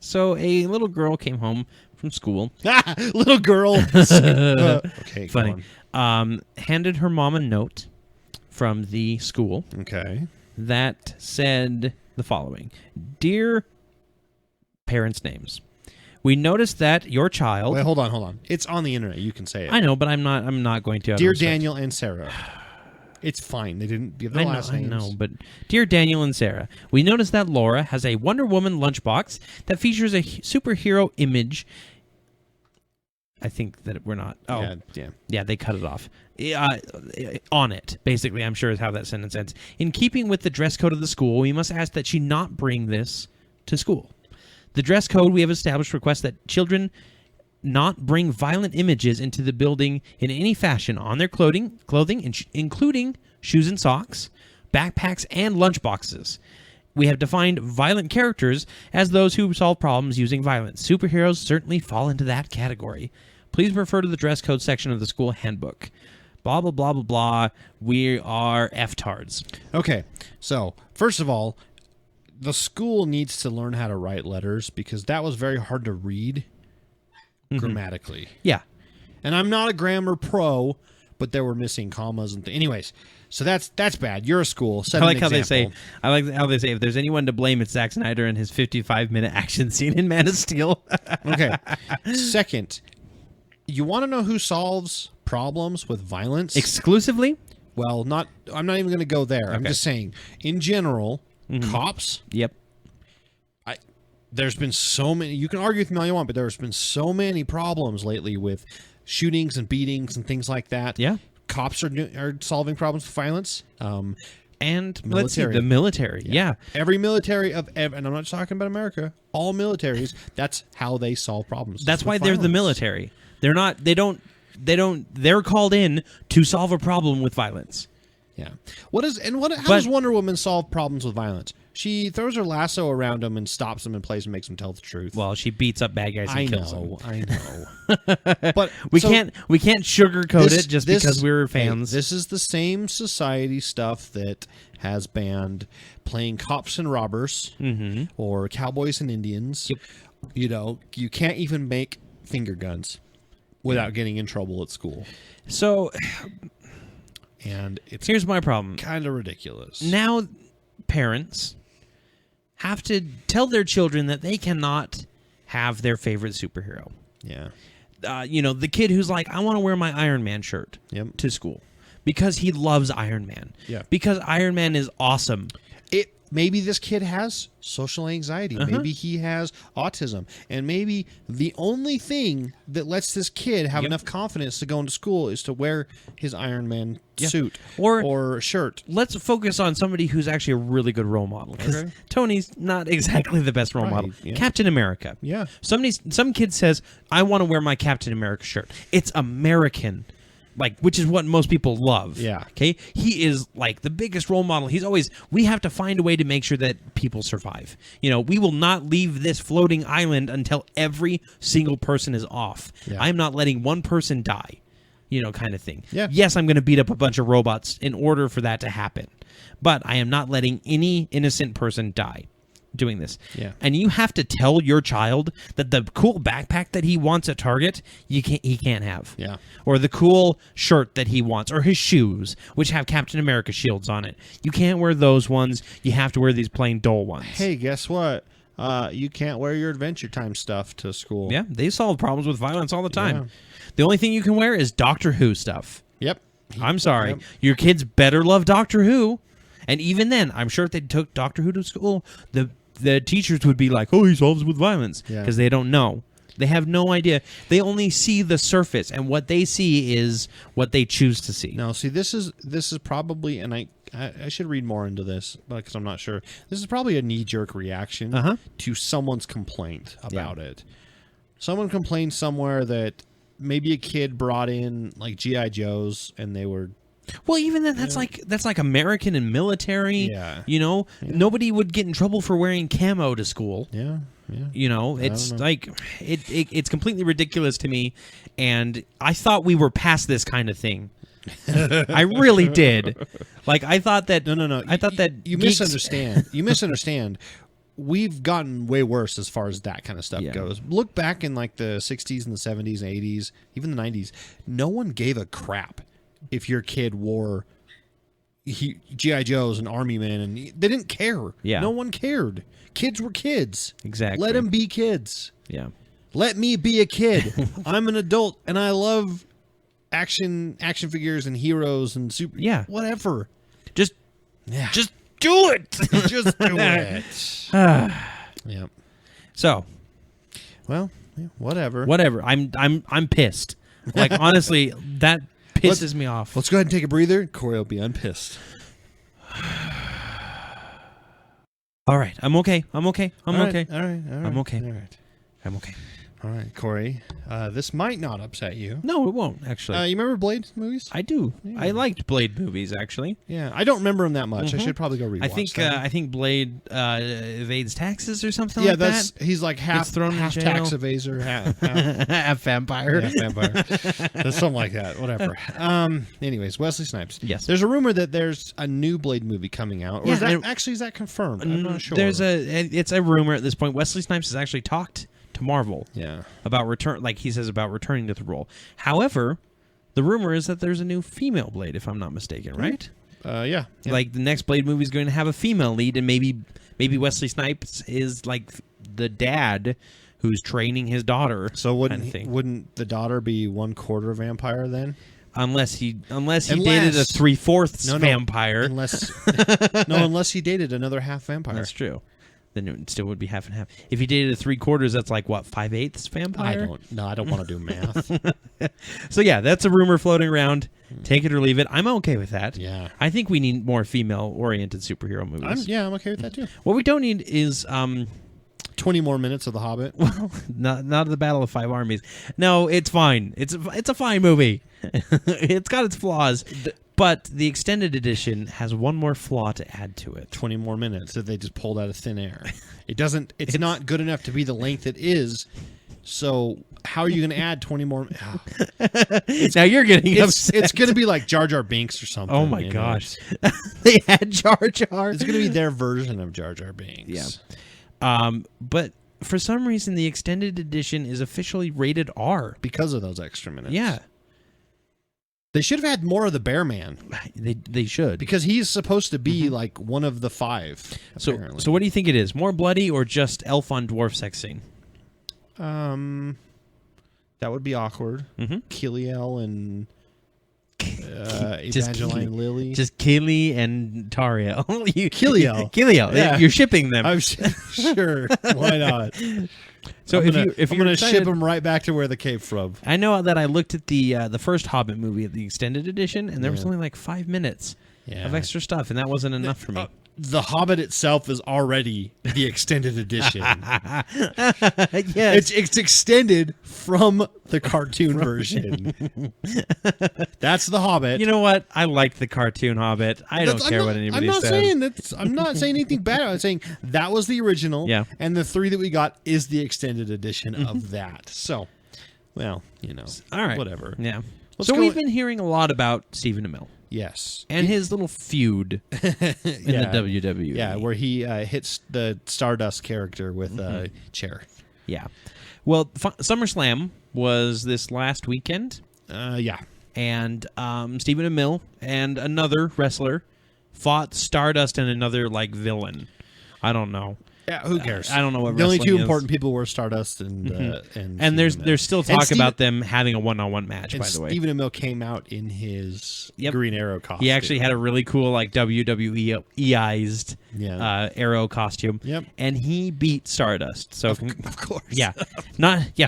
So a little girl came home from school. Little girl. Okay. Funny. Handed her mom a note from the school. Okay. That said the following: Dear parents' names, we noticed that your child. Wait, hold on. It's on the internet. You can say it. I know, but I'm not going to. Dear Daniel and Sarah. It's fine. They didn't give their last names. I know, but dear Daniel and Sarah, we noticed that Laura has a Wonder Woman lunchbox that features a superhero image. I think that we're not. Oh, yeah. They cut it off. On it, basically, I'm sure is how that sentence ends. In keeping with the dress code of the school, we must ask that she not bring this to school. The dress code we have established requests that children not bring violent images into the building in any fashion on their clothing, including shoes and socks, backpacks, and lunchboxes. We have defined violent characters as those who solve problems using violence. Superheroes certainly fall into that category. Please refer to the dress code section of the school handbook. Blah, blah, blah, blah, blah. We are F-tards. Okay, so first of all, the school needs to learn how to write letters because that was very hard to read grammatically. Yeah. And I'm not a grammar pro, but there were missing commas and anyways. So that's bad. You're a school. Set I like an how example. they say if there's anyone to blame, it's Zack Snyder and his 55-minute action scene in Man of Steel. Okay. Second, you want to know who solves problems with violence? Exclusively? Well, I'm not even going to go there. I'm just saying, in general, cops. Yep. There's been so many. You can argue with me all you want, but there's been so many problems lately with shootings and beatings and things like that. Yeah. Cops are solving problems with violence. And military. let's see, the military. Yeah. Every military and I'm not talking about America. All militaries. That's how they solve problems. That's why they're the military. They're not. They don't. They're called in to solve a problem with violence. Yeah. How does Wonder Woman solve problems with violence? She throws her lasso around them and stops them in place and makes them tell the truth. Well, she beats up bad guys and kills them. I know. But we can't sugarcoat it just because we're fans. Hey, this is the same society stuff that has banned playing cops and robbers or cowboys and Indians. Yep. You know, you can't even make finger guns. without getting in trouble at school. So And it's here's my problem. kind of ridiculous. Now parents have to tell their children that they cannot have their favorite superhero. Yeah. The kid who's like, I want to wear my Iron Man shirt Yep. to school because he loves Iron Man. Yeah. Because Iron Man is awesome. Maybe this kid has social anxiety. Maybe he has autism. And maybe the only thing that lets this kid have enough confidence to go into school is to wear his Iron Man suit or shirt. Let's focus on somebody who's actually a really good role model. Because Tony's not exactly the best role model. Yeah. Captain America. Yeah. Some kid says, I want to wear my Captain America shirt. It's American. Which is what most people love. Yeah. Okay? He is, the biggest role model. He's always, we have to find a way to make sure that people survive. We will not leave this floating island until every single person is off. Yeah. I'm not letting one person die, kind of thing. Yeah. Yes, I'm going to beat up a bunch of robots in order for that to happen. But I am not letting any innocent person die doing this. Yeah. And you have to tell your child that the cool backpack that he wants at Target, he can't have. Yeah. Or the cool shirt that he wants, or his shoes, which have Captain America shields on it. You can't wear those ones. You have to wear these plain dull ones. Hey, guess what? You can't wear your Adventure Time stuff to school. Yeah, they solve problems with violence all the time. Yeah. The only thing you can wear is Doctor Who stuff. Yep. I'm sorry. Yep. Your kids better love Doctor Who. And even then, I'm sure if they took Doctor Who to school, the teachers would be like, oh, he solves with violence. Because they don't know. They have no idea. They only see the surface, and what they see is what they choose to see. No, see, this is probably, and I should read more into this because I'm not sure. This is probably a knee-jerk reaction to someone's complaint about it. Someone complained somewhere that maybe a kid brought in G.I. Joes, and they were. Well, even then, that's like American and military. Yeah. Nobody would get in trouble for wearing camo to school. Yeah. Yeah. It's it's completely ridiculous to me, and I thought we were past this kind of thing. I really did. I thought that. No. I thought that you misunderstand. You misunderstand. We've gotten way worse as far as that kind of stuff goes. Look back in the 60s and the 70s and 80s, even the 90s. No one gave a crap if your kid wore G.I. Joes and Army Men, and they didn't care. Yeah. No one cared. Kids were kids. Exactly. Let them be kids. Yeah. Let me be a kid. I'm an adult, and I love action figures and heroes and super. Yeah. Whatever. Just do it. Just do it. Yep. So, well, whatever. I'm pissed. Honestly, that pisses me off. Let's go ahead and take a breather. Corey will be unpissed. All right. I'm okay. I'm okay. All right. I'm okay. All right. I'm okay. All right, Corey. This might not upset you. No, it won't, actually. You remember Blade movies? I do. Yeah. I liked Blade movies, actually. Yeah, I don't remember them that much. I should probably go rewatch them. I think Blade evades taxes or something like that. that. He's like half tax evaser, half vampire. Yeah, vampire. Something like that. Whatever. Anyways, Wesley Snipes. Yes. There's a rumor that there's a new Blade movie coming out. Or Yeah, is that confirmed? I'm not sure. It's a rumor at this point. Wesley Snipes has actually talked to Marvel about he says about returning to the role. However, the rumor is that there's a new female Blade, if I'm not mistaken, right? Yeah. The next Blade movie is going to have a female lead, and maybe Wesley Snipes is the dad who's training his daughter. So wouldn't the daughter be 1/4 vampire then? Unless he dated a 3/4 vampire. Unless he dated another half vampire. That's true. Then it still would be half and half. If he dated a 3/4, that's 5/8 vampire? I don't want to do math. So yeah, that's a rumor floating around. Take it or leave it. I'm okay with that. Yeah. I think we need more female-oriented superhero movies. I'm okay with that too. What we don't need is 20 more minutes of The Hobbit. Well, not the Battle of Five Armies. No, it's fine. It's a fine movie. It's got its flaws. But the extended edition has one more flaw to add to it. 20 more minutes that they just pulled out of thin air. It's not good enough to be the length it is. So how are you going to add 20 more? Now you're getting upset. It's going to be like Jar Jar Binks or something. Oh my gosh. They had Jar Jar. It's going to be their version of Jar Jar Binks. Yeah. But for some reason, the extended edition is officially rated R. Because of those extra minutes. Yeah. They should have had more of the Bear Man. They should. Because he's supposed to be like one of the 5, apparently. So what do you think it is? More bloody or just elf on dwarf sex scene? That would be awkward. Kiliel and Evangeline Lilly. Just Kaylee and Tariel. Kiliel. Kiliel. Yeah. You're shipping them. I'm sure. Why not? So I'm if you're gonna excited, ship them right back to where they came from. I know that I looked at the first Hobbit movie, the extended edition, and there was only like 5 minutes of extra stuff, and that wasn't enough for me. The Hobbit itself is already the extended edition. Yes. It's extended from the cartoon version. That's the Hobbit. You know what? I liked the cartoon Hobbit. I don't care what anybody says. I'm not saying anything bad. I'm saying that was the original. Yeah. And the 3 that we got is the extended edition of that. So, well, All right. whatever. Yeah. Let's So go- we've been hearing a lot about Stephen Amell Yes. and his little feud in the WWE. Yeah, where he hits the Stardust character with a chair. Yeah. Well, SummerSlam was this last weekend. Yeah. And Stephen Amell and another wrestler fought Stardust and another like villain. I don't know. Yeah, who cares? I don't know what the only wrestling 2 is. important people were Stardust and And there's still talk about them having a one-on-one match. By the way, Stephen Amell came out in his Green Arrow costume. he actually had a really cool like WWE-ized Arrow costume. Yep. And he beat Stardust. So of course. Yeah,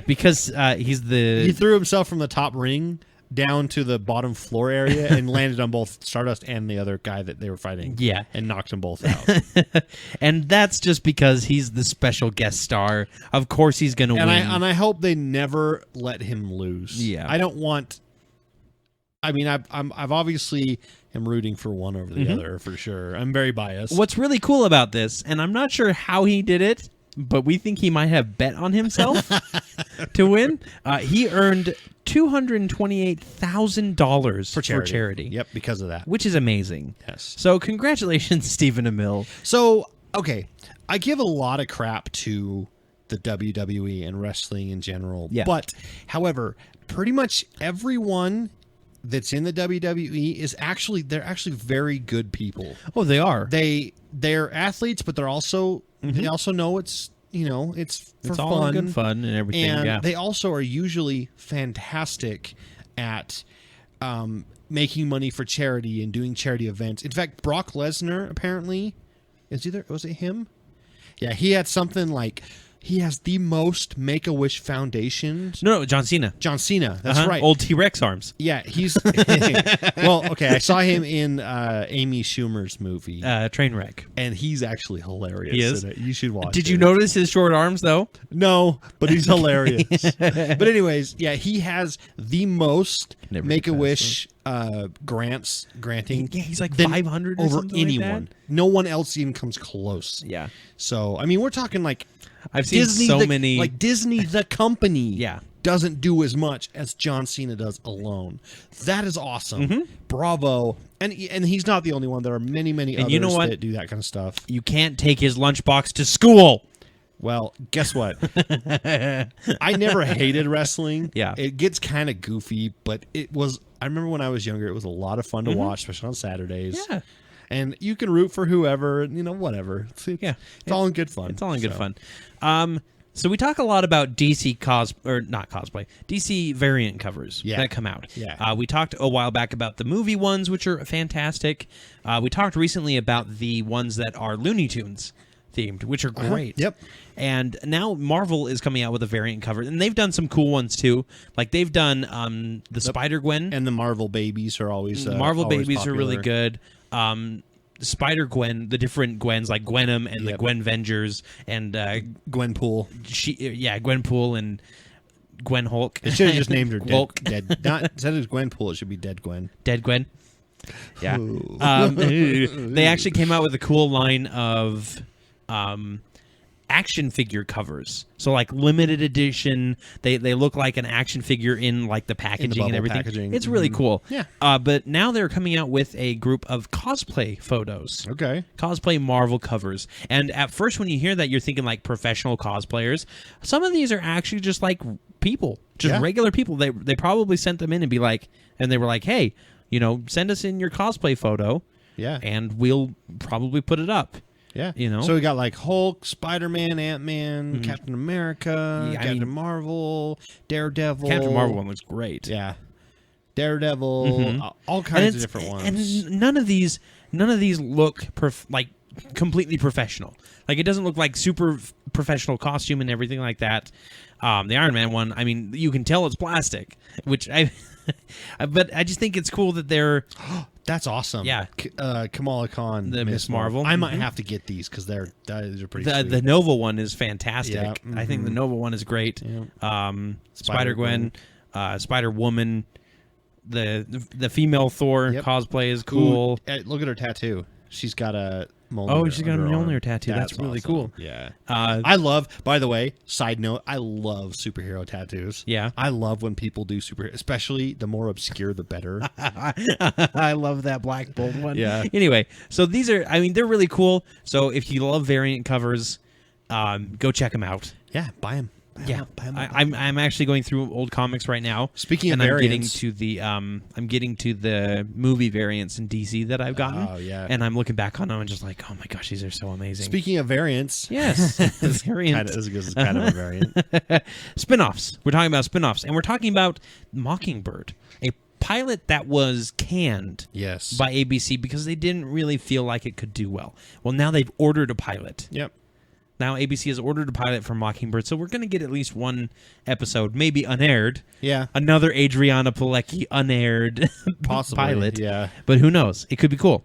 because he threw himself from the top ring down to the bottom floor area and landed on both Stardust and the other guy that they were fighting. Yeah. And knocked them both out. And that's just because he's the special guest star. Of course he's going to win. And I hope they never let him lose. Yeah. I don't want... I mean, I've obviously am rooting for one over the other for sure. I'm very biased. What's really cool about this, and I'm not sure how he did it, but we think he might have bet on himself to win. He earned $228,000 for charity. Yep, because of that. Which is amazing. Yes. So congratulations, Stephen Amell. So, okay, I give a lot of crap to the WWE and wrestling in general. Yeah. But, however, pretty much everyone that's in the WWE is they're actually very good people. Oh, they are. They're athletes, but they also know it's for all fun. good fun and everything. And they also are usually fantastic at making money for charity and doing charity events. In fact, Brock Lesnar apparently was it him? Yeah, he had something like he has the most Make-A-Wish foundations. No, John Cena. John Cena, that's right. Old T-Rex arms. Yeah, he's well. Okay, I saw him in Amy Schumer's movie, Trainwreck, and he's actually hilarious. He is. In it. You should watch. Did you notice his short arms though? No, but he's hilarious. But anyways, yeah, he has the most Make-A-Wish granting. Yeah, he's like 500 or over something anyone. like that. No one else even comes close. Yeah. So I mean, we're talking like I've seen Disney, so many. like Disney, the company. Yeah. Doesn't do as much as John Cena does alone. That is awesome. Bravo. And he's not the only one. There are many others you know what? that do that kind of stuff. You can't take his lunchbox to school. Well, guess what? I never hated wrestling. Yeah. It gets kind of goofy, but I remember when I was younger, it was a lot of fun to watch, especially on Saturdays. Yeah. And you can root for whoever, whatever. It's all in good fun. It's all in good fun. So we talk a lot about DC DC variant covers that come out. Yeah. We talked a while back about the movie ones, which are fantastic. We talked recently about the ones that are Looney Tunes themed, which are great. Yep. And now Marvel is coming out with a variant cover, and they've done some cool ones too. Like they've done the Spider-Gwen. And the Marvel babies are always Marvel always babies popular. are really good. Spider-Gwen, the different Gwens like Gwenum and the Gwen-Vengers and Gwenpool. Gwenpool and Gwen Hulk. It should have just named her Hulk. Dead. Not instead of Gwenpool, it should be Dead Gwen. Dead Gwen. Yeah. They actually came out with a cool line of action figure covers. So like limited edition, they look like an action figure in like the packaging and everything. Packaging. It's really cool. Yeah. But now they're coming out with a group of cosplay photos. Okay. Cosplay Marvel covers. And at first when you hear that, you're thinking like professional cosplayers. Some of these are actually just like people, just regular people. They probably sent them in and they were like, hey, send us in your cosplay photo. Yeah. And we'll probably put it up. Yeah. So we got like Hulk, Spider-Man, Ant-Man, Captain America, Captain Marvel, Daredevil. Captain Marvel one looks great. Yeah. Daredevil, all kinds of different ones. And none of these look like completely professional. Like it doesn't look like super professional costume and everything like that. The Iron Man one, I mean, you can tell it's plastic, which but I just think it's cool that they're. That's awesome. Yeah. Kamala Khan, the Miss Marvel. I might have to get these because they're pretty sweet. The Nova one is fantastic. Yeah. I think the Nova one is great. Yeah. Spider-Gwen, Spider-Woman, the female Thor cosplay is cool. Ooh, look at her tattoo. She's got a Mjolnir. Oh, she's got a Mjolnir tattoo. That's really awesome. cool. Yeah. I love, by the way, side note, I love superhero tattoos. Yeah. I love when people do especially the more obscure, the better. I love that Black Bolt one. Yeah. Anyway, so these are, they're really cool. So if you love variant covers, go check them out. Yeah, buy them. I'm actually going through old comics right now. Speaking of variants, variants, I'm getting to the movie variants in DC that I've gotten. Oh yeah, and I'm looking back on them and just like, oh my gosh, these are so amazing. Speaking of variants, yes, variants. This is kind of a variant. Spinoffs. We're talking about spinoffs, and we're talking about Mockingbird, a pilot that was canned by ABC because they didn't really feel like it could do well. Well, now they've ordered a pilot. Yep. Now ABC has ordered a pilot for Mockingbird, so we're going to get at least one episode, maybe unaired. Yeah. Another Adriana Pilecki unaired pilot. Yeah. But who knows? It could be cool.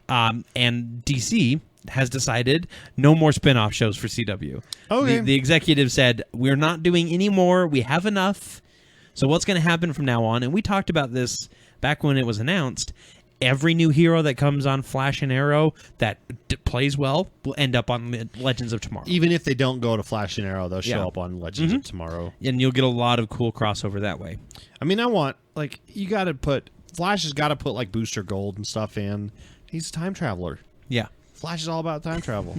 And DC has decided no more spin-off shows for CW. Okay. The executive said, we're not doing any more. We have enough. So what's going to happen from now on? And we talked about this back when it was announced. Every new hero that comes on Flash and Arrow that plays well will end up on Legends of Tomorrow. Even if they don't go to Flash and Arrow, they'll show up on Legends of Tomorrow. And you'll get a lot of cool crossover that way. I mean, Flash has got to put like Booster Gold and stuff in. He's a time traveler. Yeah. Flash is all about time travel.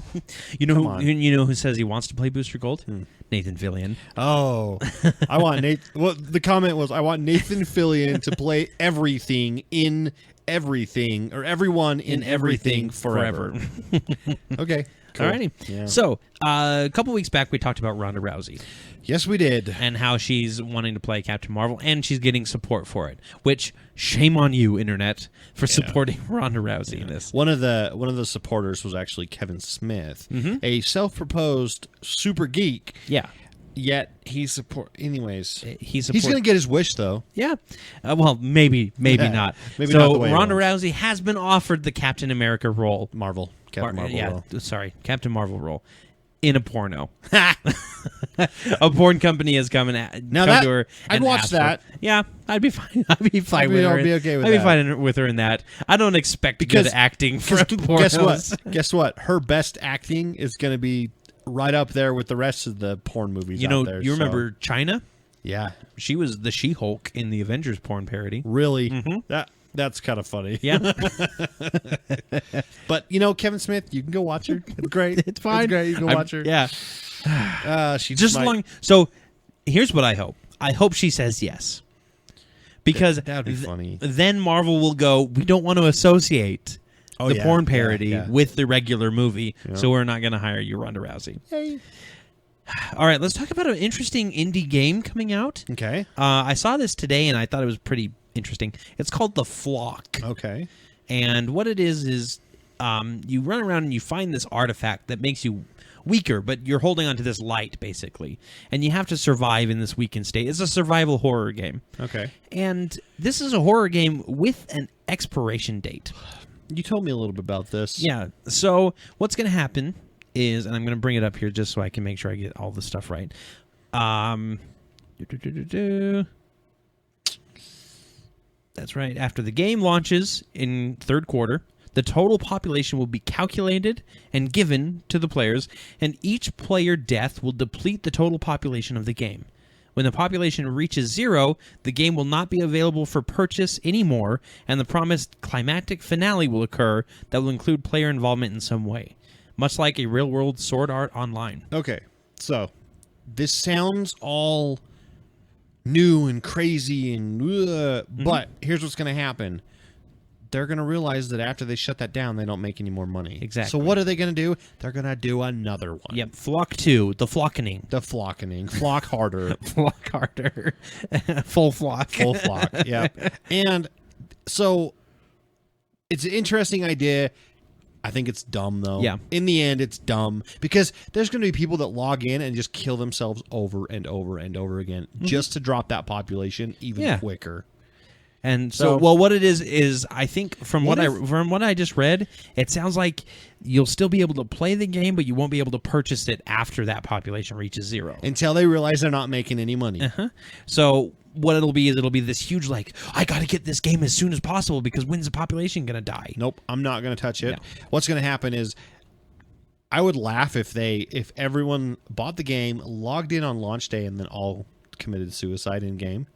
You know who says he wants to play Booster Gold? Nathan Fillion. Oh, I want Nathan. Well, the comment was, I want Nathan Fillion to play everything in everything, or everyone in everything forever. Okay. Cool. Alrighty. Yeah. So, a couple weeks back, we talked about Ronda Rousey. Yes, we did. And how she's wanting to play Captain Marvel, and she's getting support for it. Which, shame on you, Internet, for supporting Ronda Rousey in this. One of the supporters was actually Kevin Smith, a self-proposed super geek. Yeah. Yet he's going to get his wish, though. Yeah. Well, maybe not. Maybe so not the way Ronda Rousey has been offered the Captain America role. Captain Marvel role. Captain Marvel role in a porno. A porn company has come to her. I'd watch that. Yeah, I'd be fine. I'd be fine with her. I'd be okay with I'd that. be fine with her in that. I don't expect good acting from pornos. Guess what? Her best acting is going to be right up there with the rest of the porn movies out there. You remember China? Yeah. She was the She-Hulk in the Avengers porn parody. Really? That's kind of funny. Yeah. But, Kevin Smith, you can go watch her. It's great. It's fine. It's great. You can go watch her. Yeah. She's just long. So here's what I hope. I hope she says yes. Because that'd be funny. Then Marvel will go, we don't want to associate the porn parody with the regular movie, so we're not going to hire you, Ronda Rousey. Yay. All right, let's talk about an interesting indie game coming out. Okay. I saw this today, and I thought it was pretty interesting. It's called The Flock. Okay. And what it is you run around and you find this artifact that makes you weaker, but you're holding onto this light, basically. And you have to survive in this weakened state. It's a survival horror game. Okay. And this is a horror game with an expiration date. You told me a little bit about this. Yeah. So what's going to happen is, and I'm going to bring it up here just so I can make sure I get all the stuff right. That's right. After the game launches in third quarter, The total population will be calculated and given to the players, and each player death will deplete the total population of the game. When the population reaches 0, the game will not be available for purchase anymore, and the promised climactic finale will occur that will include player involvement in some way, much like a real-world Sword Art Online. Okay, so this sounds all new and crazy, and but here's what's going to happen. They're going to realize that after they shut that down, they don't make any more money. Exactly. So what are they going to do? They're going to do another one. Yep, Flock 2, the Flockening. The flockening. Flock harder. Flock harder. Full flock. Full flock, yep. And so it's an interesting idea. I think it's dumb, though. Yeah. In the end, it's dumb because there's going to be people that log in and just kill themselves over and over and over again just to drop that population even quicker. And so, well, what it is I think from what I just read, it sounds like you'll still be able to play the game, but you won't be able to purchase it after that population reaches 0 until they realize they're not making any money. So what it'll be is it'll be this huge I got to get this game as soon as possible because when's the population going to die? Nope, I'm not going to touch it. No. What's going to happen is I would laugh if everyone bought the game, logged in on launch day, and then all committed suicide in game.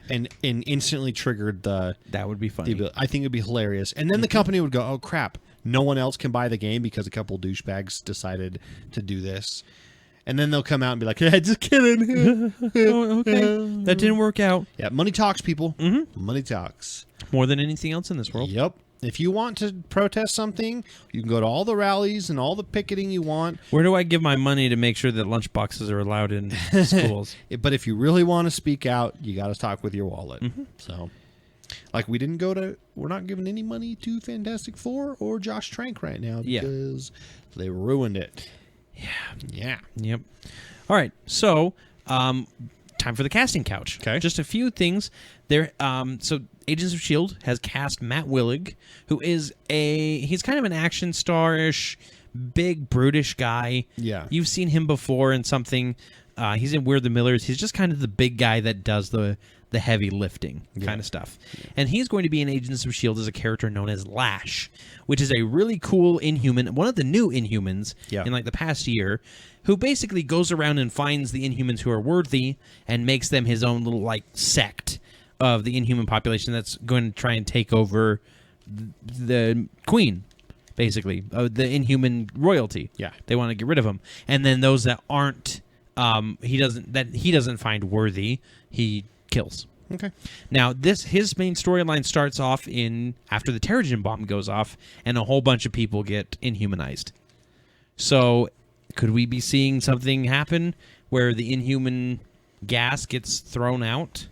And instantly triggered that would be funny. I think it'd be hilarious. And then the company would go, oh, crap, no one else can buy the game because a couple douchebags decided to do this. And then they'll come out and be like, hey, just kidding. Oh, okay. That didn't work out. Yeah, money talks, people. Money talks. More than anything else in this world. Yep. If you want to protest something, you can go to all the rallies and all the picketing you want. Where do I give my money to make sure that lunchboxes are allowed in schools? But if you really want to speak out, you got to talk with your wallet. So, like, we're not giving any money to Fantastic Four or Josh Trank right now because they ruined it. Yeah. Yep. All right. So, time for the casting couch. Okay. Just a few things there. So Agents of S.H.I.E.L.D. has cast Matt Willig, who is he's kind of an action star-ish, big, brutish guy. Yeah. You've seen him before in something. He's in We're the Millers. He's just kind of the big guy that does the heavy lifting kind of stuff. And he's going to be in Agents of S.H.I.E.L.D. as a character known as Lash, which is a really cool Inhuman, one of the new Inhumans in like the past year, who basically goes around and finds the Inhumans who are worthy and makes them his own little like sect of the Inhuman population that's going to try and take over the Queen, basically, the Inhuman royalty. Yeah. They want to get rid of them. And then those that aren't, he doesn't find worthy, he kills. Okay. Now, his main storyline starts off after the Terrigen bomb goes off, and a whole bunch of people get inhumanized. So, could we be seeing something happen where the Inhuman gas gets thrown out?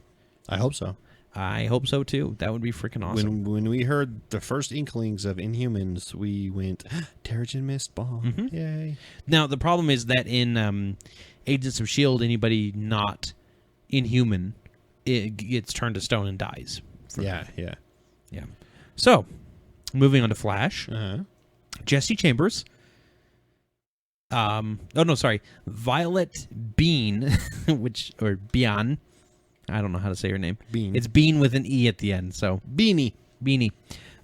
I hope so. I hope so too. That would be freaking awesome. When we heard the first inklings of Inhumans, we went, Terrigen mist bomb. Yay. Now, the problem is that in Agents of S.H.I.E.L.D., anybody not Inhuman, it gets turned to stone and dies. Yeah. So, moving on to Flash. Jesse Chambers. Violet Bean, or Bian. I don't know how to say her name. Bean. It's Bean with an E at the end, so. Beanie.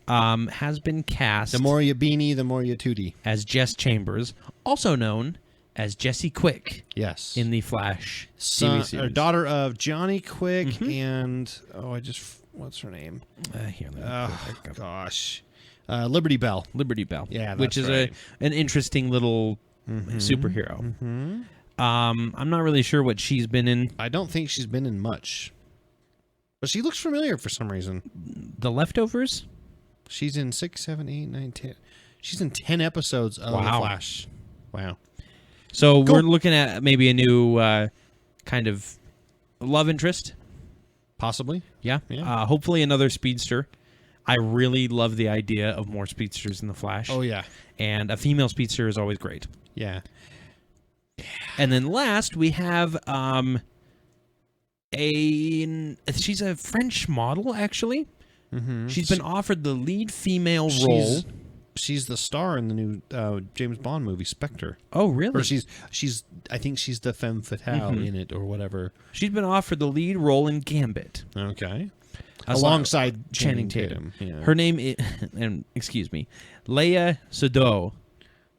Has been cast. The more you beanie, the more you tootie. As Jess Chambers, also known as Jesse Quick. Yes. In the Flash TV series. Daughter of Johnny Quick and, what's her name? Gosh. Liberty Bell. Liberty Bell. Yeah, which is right. an interesting little superhero. I'm not really sure what she's been in. I don't think she's been in much. But she looks familiar for some reason. The Leftovers? She's in 6, 7, 8, 9, 10. She's in 10 episodes of The Flash. Wow. So we're looking at maybe a new kind of love interest. Possibly. Yeah. Hopefully another speedster. I really love the idea of more speedsters in The Flash. Oh, yeah. And a female speedster is always great. Yeah. And then last, we have she's a French model, actually. She's been offered the lead female role. She's the star in the new James Bond movie, Spectre. Oh, really? Or I think she's the femme fatale in it or whatever. She's been offered the lead role in Gambit. Okay. alongside Channing Tatum. Yeah. Her name is, and excuse me, Leia Seydoux.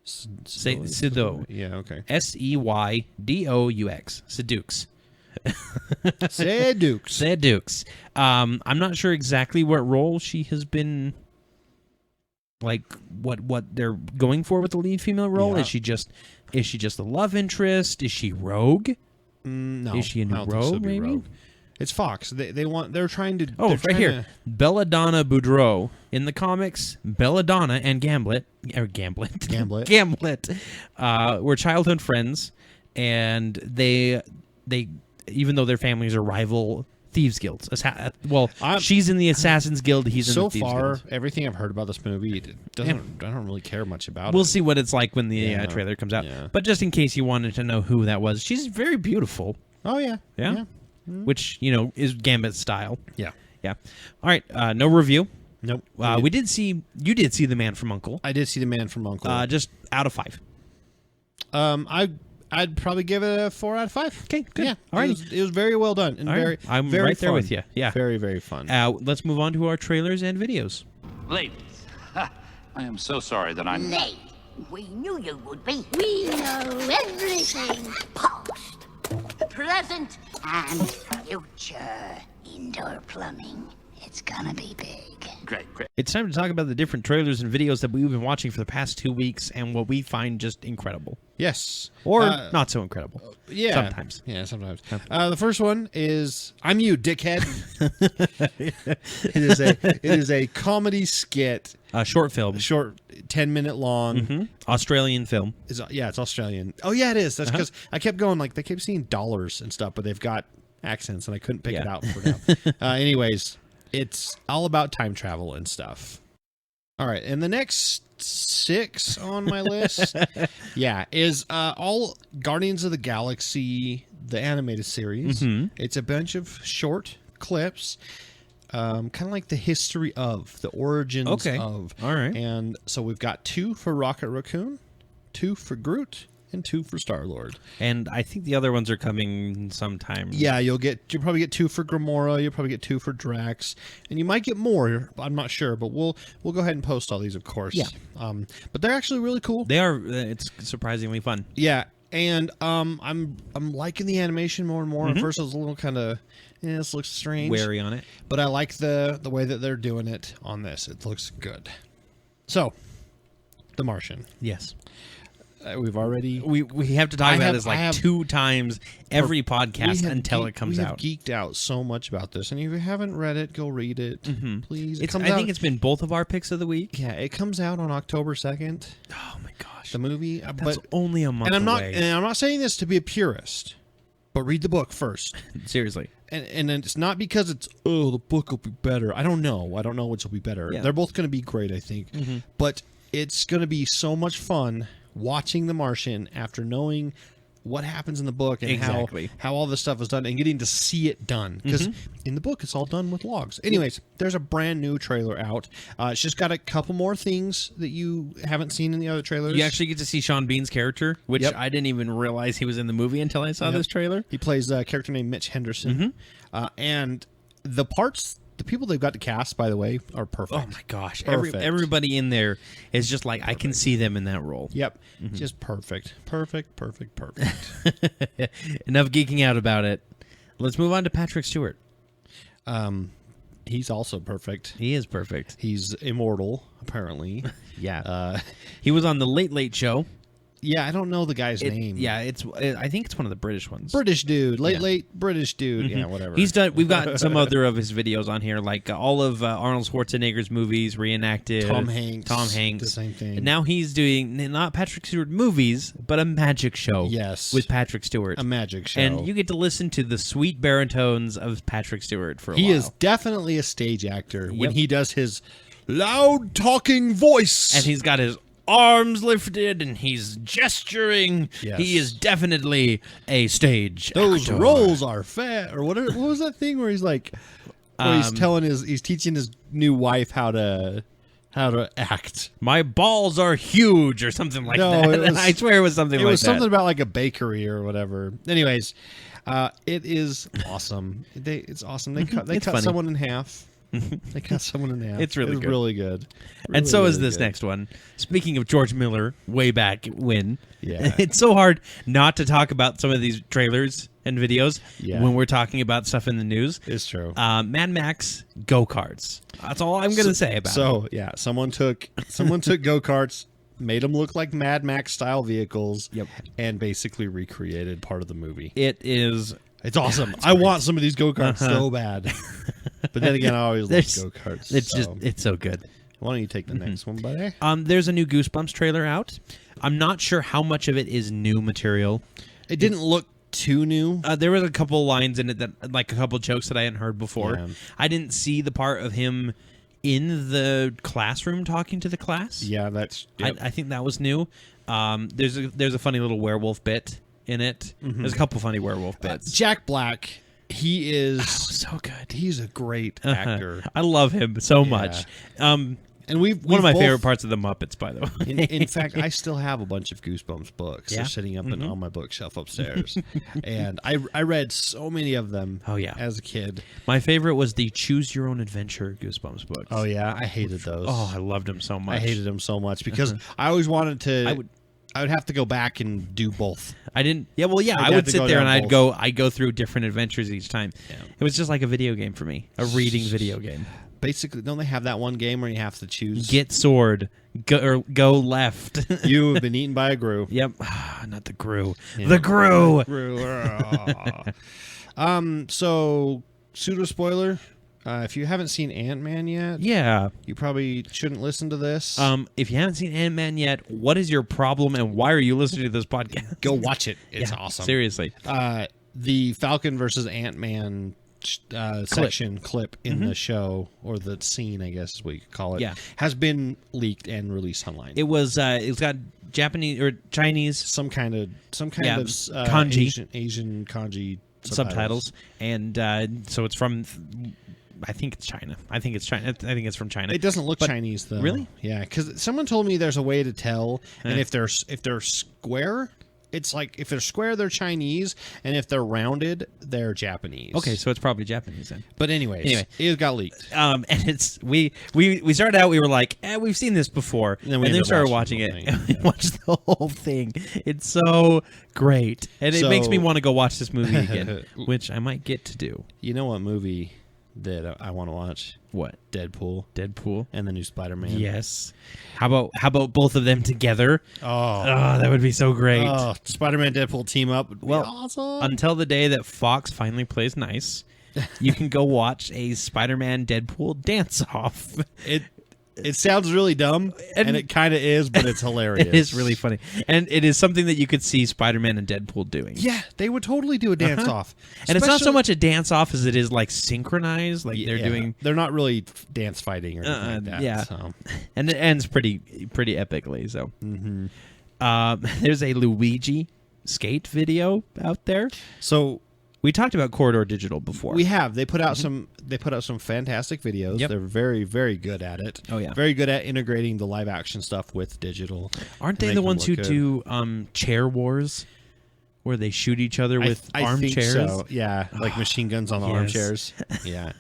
Seydoux. Yeah, okay. Seydous. Seydoux. Seydoux. Seydoux. I'm not sure exactly what role she has been. Like what they're going for with the lead female role? Yeah. Is she just a love interest? Is she rogue? No. Is she a new I don't think she'll rogue? be Maybe. rogue. It's Fox. They're trying to. Oh, they're right trying here, to- Belladonna Boudreaux in the comics. Belladonna and Gamblet were childhood friends, and they even though their families are rival thieves guilds. She's in the Assassin's Guild. He's in so the Thieves far, Guild. everything I've heard about this movie, I don't really care much about We'll it. see what it's like when the Yeah. trailer comes out. Yeah. But just in case you wanted to know who that was, she's very beautiful. Oh yeah, Yeah. Which, is Gambit's style. yeah. Yeah. All right. No review. Nope. You did see The Man from U.N.C.L.E. I did see The Man from U.N.C.L.E. Just out of 5. I'd probably give it a 4 out of 5. Okay, good. Yeah, All right. It was very well done and All right. I'm very right there fun. with you. Yeah. Very, very fun. Let's move on to our trailers and videos. Ladies, I am so sorry that I'm... Nay, we knew you would be. We know everything. Past, present, and future. Indoor plumbing. It's gonna be big. Great. It's time to talk about the different trailers and videos that we've been watching for the past 2 weeks and what we find just incredible. Yes. Or not so incredible. Yeah. Sometimes. Yeah, sometimes. The first one is I'm You, Dickhead. It is a comedy skit. Short film. Short, 10-minute long. Australian film. It's Australian. Oh, yeah, it is. That's because I kept going, they kept seeing dollars and stuff, but they've got accents, and I couldn't pick it out for now. Anyways, it's all about time travel and stuff. All right, and the next 6 on my list, is all Guardians of the Galaxy, the animated series. It's a bunch of short clips, kind of like the history of, the origins of. All right. And so we've got 2 for Rocket Raccoon, 2 for Groot, and 2 for Star-Lord. And I think the other ones are coming sometime. Yeah, you'll probably get 2 for Gamora, you'll probably get 2 for Drax, and you might get more. I'm not sure, but we'll go ahead and post all these, of course. Yeah. But they're actually really cool. They are. It's surprisingly fun. Yeah, and I'm liking the animation more and more. At first, I was a little kind of, this looks strange, Wary on it. but I like the way that they're doing it on this. It looks good. So, The Martian. Yes. We've already We have to talk about this 2 times every podcast until it comes out. We have geeked out so much about this, and if you haven't read it, go read it, please. I think it's been both of our picks of the week. Yeah, it comes out on October 2nd. Oh my gosh, The movie, that's only a month and away. I'm not saying this to be a purist, but read the book first. Seriously. And it's not because it's the book will be better. I don't know which will be better. Yeah. They're both going to be great, I think, but it's going to be so much fun watching The Martian after knowing what happens in the book and how all this stuff is done and getting to see it done. Because in the book, it's all done with logs. Anyways, there's a brand new trailer out. It's just got a couple more things that you haven't seen in the other trailers. You actually get to see Sean Bean's character, which I didn't even realize he was in the movie until I saw this trailer. He plays a character named Mitch Henderson. And the people they've got to cast, by the way, are perfect. Oh my gosh. Perfect. Everybody in there is just like, I can see them in that role. Yep. Just perfect. Perfect. Enough geeking out about it. Let's move on to Patrick Stewart. He's also perfect. He is perfect. He's immortal, apparently. Yeah. He was on the Late Late Show. Yeah, I don't know the guy's name. Yeah, I think it's one of the British ones. British dude. Late British dude. Yeah, whatever. He's done. We've got some other of his videos on here, like all of Arnold Schwarzenegger's movies reenacted. Tom Hanks. The same thing. And now he's doing not Patrick Stewart movies, but a magic show. Yes. With Patrick Stewart. A magic show. And you get to listen to the sweet baritones of Patrick Stewart for a while. He is definitely a stage actor when he does his loud talking voice. And he's got his arms lifted and he's gesturing. Yes. He is definitely a stage Those actor. roles are fat, or what was that thing where he's like, where he's teaching his new wife how to act. My balls are huge, or something like No, that. it was- I swear it was something like that. It was something about like a bakery or whatever. Anyways, it is awesome. It's awesome. They cut funny. someone in half. They cut someone in half. It's really good. Really good. And so is really this good. next one. Speaking of George Miller, way back when. Yeah. It's so hard not to talk about some of these trailers and videos Yeah. when we're talking about stuff in the news. It's true. Mad Max go-karts. That's all I'm going to say about it. So yeah, someone took go-karts, made them look like Mad Max style vehicles, Yep. and basically recreated part of the movie. It is... It's awesome. I want some of these go-karts so bad. But then again, I always love There's- go-karts. It's so. just... It's so good. Why don't you take the next one, buddy? There's a new Goosebumps trailer out. I'm not sure how much of it is new material. It didn't look too new. There was a couple lines in it that, like a couple jokes that I hadn't heard before. Yeah. I didn't see the part of him in the classroom talking to the class. Yeah, that's... Yep. I think that was new. There's a funny little werewolf bit in it. There's a couple funny werewolf bits. Jack Black, he is... So good. He's a great actor. I love him so much. And we've One of my both- favorite parts of the Muppets, by the way. In fact, I still have a bunch of Goosebumps books. Yeah? They're sitting up on my bookshelf upstairs. And I read so many of them Oh, yeah. as a kid. My favorite was the Choose Your Own Adventure Goosebumps books. Oh, yeah. I hated those. Oh, I loved them so much. I hated them so much because I alys wanted to... I I would have to go back and do both. I didn't. Yeah, well, yeah. I'd I have would to sit go there down and both. I'd go through different adventures each time. Yeah. It was just like a video game for me, a reading video game. Basically, don't they have that one game where you have to choose? Get sword, go left. You have been eaten by a Gru. Yep, not the Gru. Yeah. The Gru. So pseudo spoiler. If you haven't seen Ant-Man yet, Yeah. you probably shouldn't listen to this. If you haven't seen Ant-Man yet, what is your problem and why are you listening to this podcast? Go watch it. It's Yeah, awesome. Seriously. The Falcon versus Ant-Man clip in the show, or the scene, I guess is what you could call it, Yeah. has been leaked and released online. It's got Japanese or Chinese some kind of kanji. Asian kanji subtitles, and so it's from. I think it's China. I think it's from China. It doesn't look But- Chinese though. Really? Yeah, because someone told me there's a way to tell, and if they're square, it's like if they're square they're Chinese, and if they're rounded they're Japanese. Okay, so it's probably Japanese then. But anyways, Anyway. it got leaked. And it's we started out. We were like, we've seen this before, And then and we then ended up started watching watching the it. whole And thing. we watched the whole thing. It's so great, and it makes me want to go watch this movie again, which I might get to do. You know what movie that I want to watch? What? Deadpool and the new Spider-Man. Yes. How about both of them together? Oh, that would be so great. Spider-Man Deadpool team up would be Well, awesome. Until the day that Fox finally plays nice, you can go watch a Spider-Man Deadpool dance-off. It sounds really dumb, and it kind of is, but it's hilarious. It is really funny. And it is something that you could see Spider-Man and Deadpool doing. Yeah, they would totally do a dance-off. And it's not so much a dance-off as it is like synchronized, like they're doing... They're not really dance fighting or anything like that. yeah. So. And it ends pretty epically, so... There's a Luigi skate video out there. So We talked about Corridor Digital before. we have. They put out some fantastic videos. Yep. They're very, very good at it. Oh, yeah. Very good at integrating the live action stuff with digital. Aren't and they the making ones it who look good. do Chair Wars? Where they shoot each other with I armchairs? think so. Yeah, like machine guns on the Yes. armchairs. Yeah,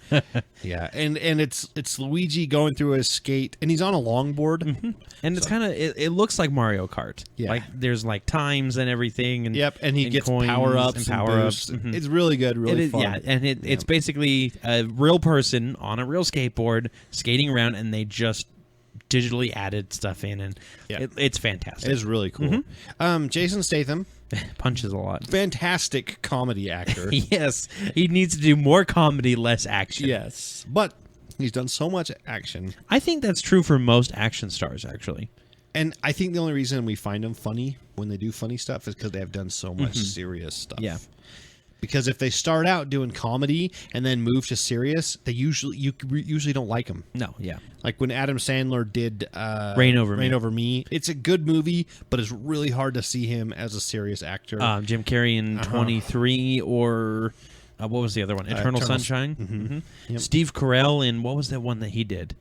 yeah, and it's Luigi going through a skate, and he's on a longboard. And it's kind of it looks like Mario Kart. Yeah. Like there's like times and everything. And Yep, and he gets coins power ups and and power boosts. ups. It's really good, really fun. Yeah, and it's basically a real person on a real skateboard skating around, and they just digitally added stuff in, and Yeah. it's fantastic. It is really cool. Jason Statham, Punches a lot. fantastic comedy actor. Yes, he needs to do more comedy, less action. Yes, but he's done so much action, I think that's true for most action stars, actually. and I think the only reason we find them funny when they do funny stuff is because they have done so much serious stuff. Yeah. Because if they start out doing comedy and then move to serious, you usually don't like them. No, yeah. Like when Adam Sandler did Reign Over Me. It's a good movie, but it's really hard to see him as a serious actor. Jim Carrey in 23, or what was the other one? Eternal Eternal- Sunshine. Yep. Steve Carell in what was that one that he did?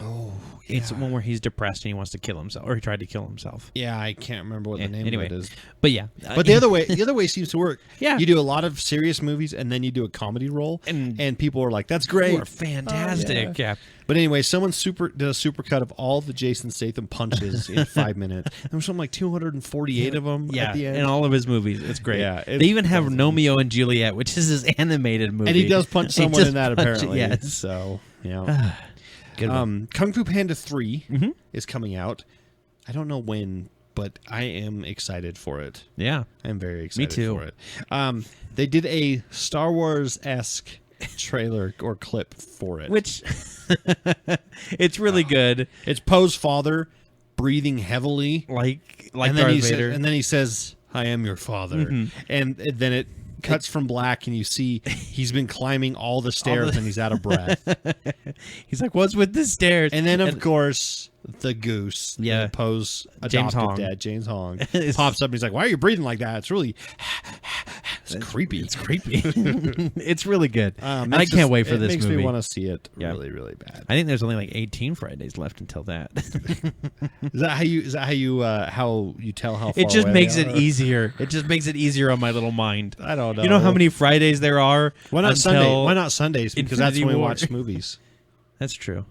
Oh, It's one where he's depressed and he wants to kill himself, or he tried to kill himself. Yeah, I can't remember what the name anyway, of it is. But yeah, but the other way seems to work. Yeah, you do a lot of serious movies and then you do a comedy role, and people are like, "That's great, you are fantastic." Yeah. But anyway, someone did a supercut of all the Jason Statham punches in 5 minutes. There was something like 248 of them at the end. In all of his movies. It's great. Yeah, they even have Romeo and Juliet, which is his animated movie. And he does punch someone in that, apparently. Yes. So, yeah. Good one. Kung Fu Panda 3 is coming out. I don't know when, but I am excited for it. Yeah. I'm very excited too. for it. They did a Star Wars-esque trailer or clip for it. Which, it's really good. It's Poe's father breathing heavily. Like and Darth then Vader. And then he says, "I am your father." And then it cuts from black and you see he's been climbing all the stairs and he's out of breath. He's like, "What's with the stairs?" And then, of course, the goose, Poe's adopted dad, James Hong, pops up and he's like, "Why are you breathing like that? It's really... It's creepy. It's creepy." It's really good. And I can't wait for this movie. It makes me want to see it really, really bad. I think there's only like 18 Fridays left until that. Is that how you tell how far it just away makes they it are? easier. It just makes it easier on my little mind. I don't know. You know how many Fridays there are? Why not until Sunday? Why not Sundays? Because that's Infinity when we War? watch movies. That's true.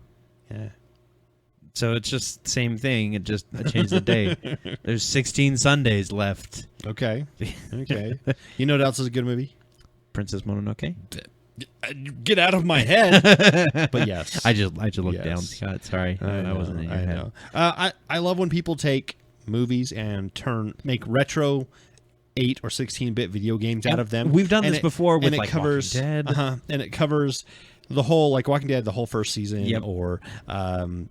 Yeah. So it's just the same thing. It just changed the day. There's 16 Sundays left. Okay. Okay. You know what else is a good movie? Princess Mononoke. Get out of my head. But yes. I just looked Yes. down, Scott. Sorry. I wasn't in your head. know. I love when people take movies and make retro 8 or 16-bit video games out of them. We've done And this before with and like it covers, Walking Dead. And it covers the whole, like Walking Dead, the whole first season, Yep. or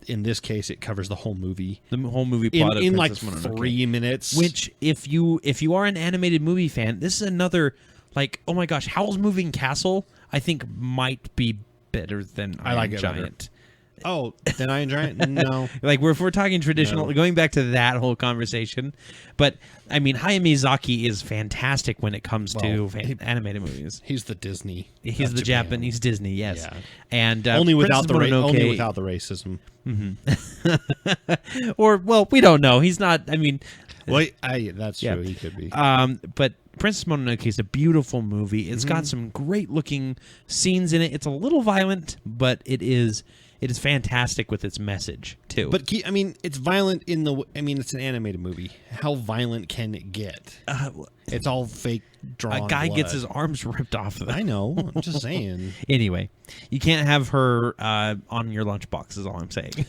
in this case, it covers the whole movie. The whole movie plot in of like Princess Mononoke. 3 minutes. Which, if you are an animated movie fan, this is another, like, oh my gosh, Howl's Moving Castle, I think might be better than I like Iron it better. Giant. Oh, then Iron Giant? No. Like, if we're talking traditional, going back to that whole conversation. But, I mean, Hayao Miyazaki is fantastic when it comes to animated movies. He's the Disney. He's the Japanese Disney, yes. Yeah. And only without Princess Mononoke, only without the racism. or, well, we don't know. He's not, I mean... Well, that's true. He could be. But Princess Mononoke is a beautiful movie. It's got some great looking scenes in it. It's a little violent, but it is fantastic with its message too. But I mean, it's violent it's an animated movie. How violent can it get? It's all fake drawn. A guy blood. gets his arms ripped off of it. I know. I'm just saying. Anyway, you can't have her on your lunchbox. Is all I'm saying.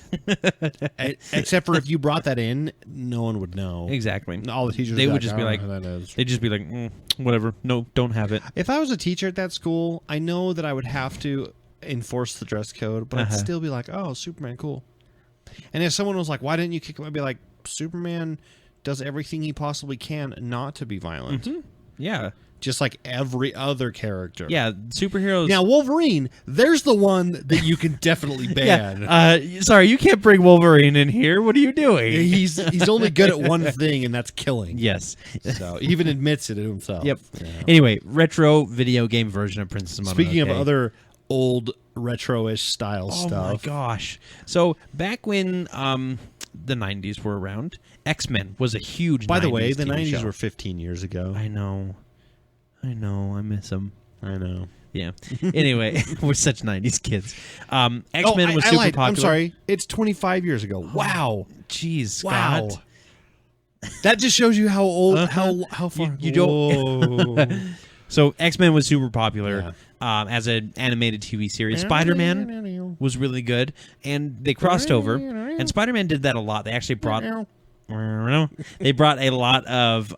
Except for if you brought that in, no one would know. Exactly. All the teachers. They would just be "I like, don't know who that is." they'd just be like, whatever. No, don't have it. If I was a teacher at that school, I know that I would have to enforce the dress code, but I'd still be like, "Oh, Superman, cool." And if someone was like, "Why didn't you kick him?" I'd be like, "Superman does everything he possibly can not to be violent." Yeah. Just like every other character. Yeah, superheroes. Now, Wolverine, there's the one that you can definitely ban. Yeah. Sorry, you can't bring Wolverine in here. What are you doing? He's only good at one thing, and that's killing. Yes. So he even admits it to himself. Yep. Yeah. Anyway, retro video game version of Princess Mononoke. Speaking of other old retro-ish style oh stuff. my gosh. So back when the 90s were around, X-Men was a huge By the 90s way, the TV 90s show. were 15 years ago. I know. I miss them. I know. Yeah. Anyway, we're such 90s kids. X-Men was super lied. popular. I'm sorry. It's 25 years ago. Wow. Jeez, Wow. Scott. That just shows you how old, how far. You don't. So X-Men was super popular as an animated TV series. Spider-Man was really good, and they crossed over. And Spider-Man did that a lot. They actually brought a lot of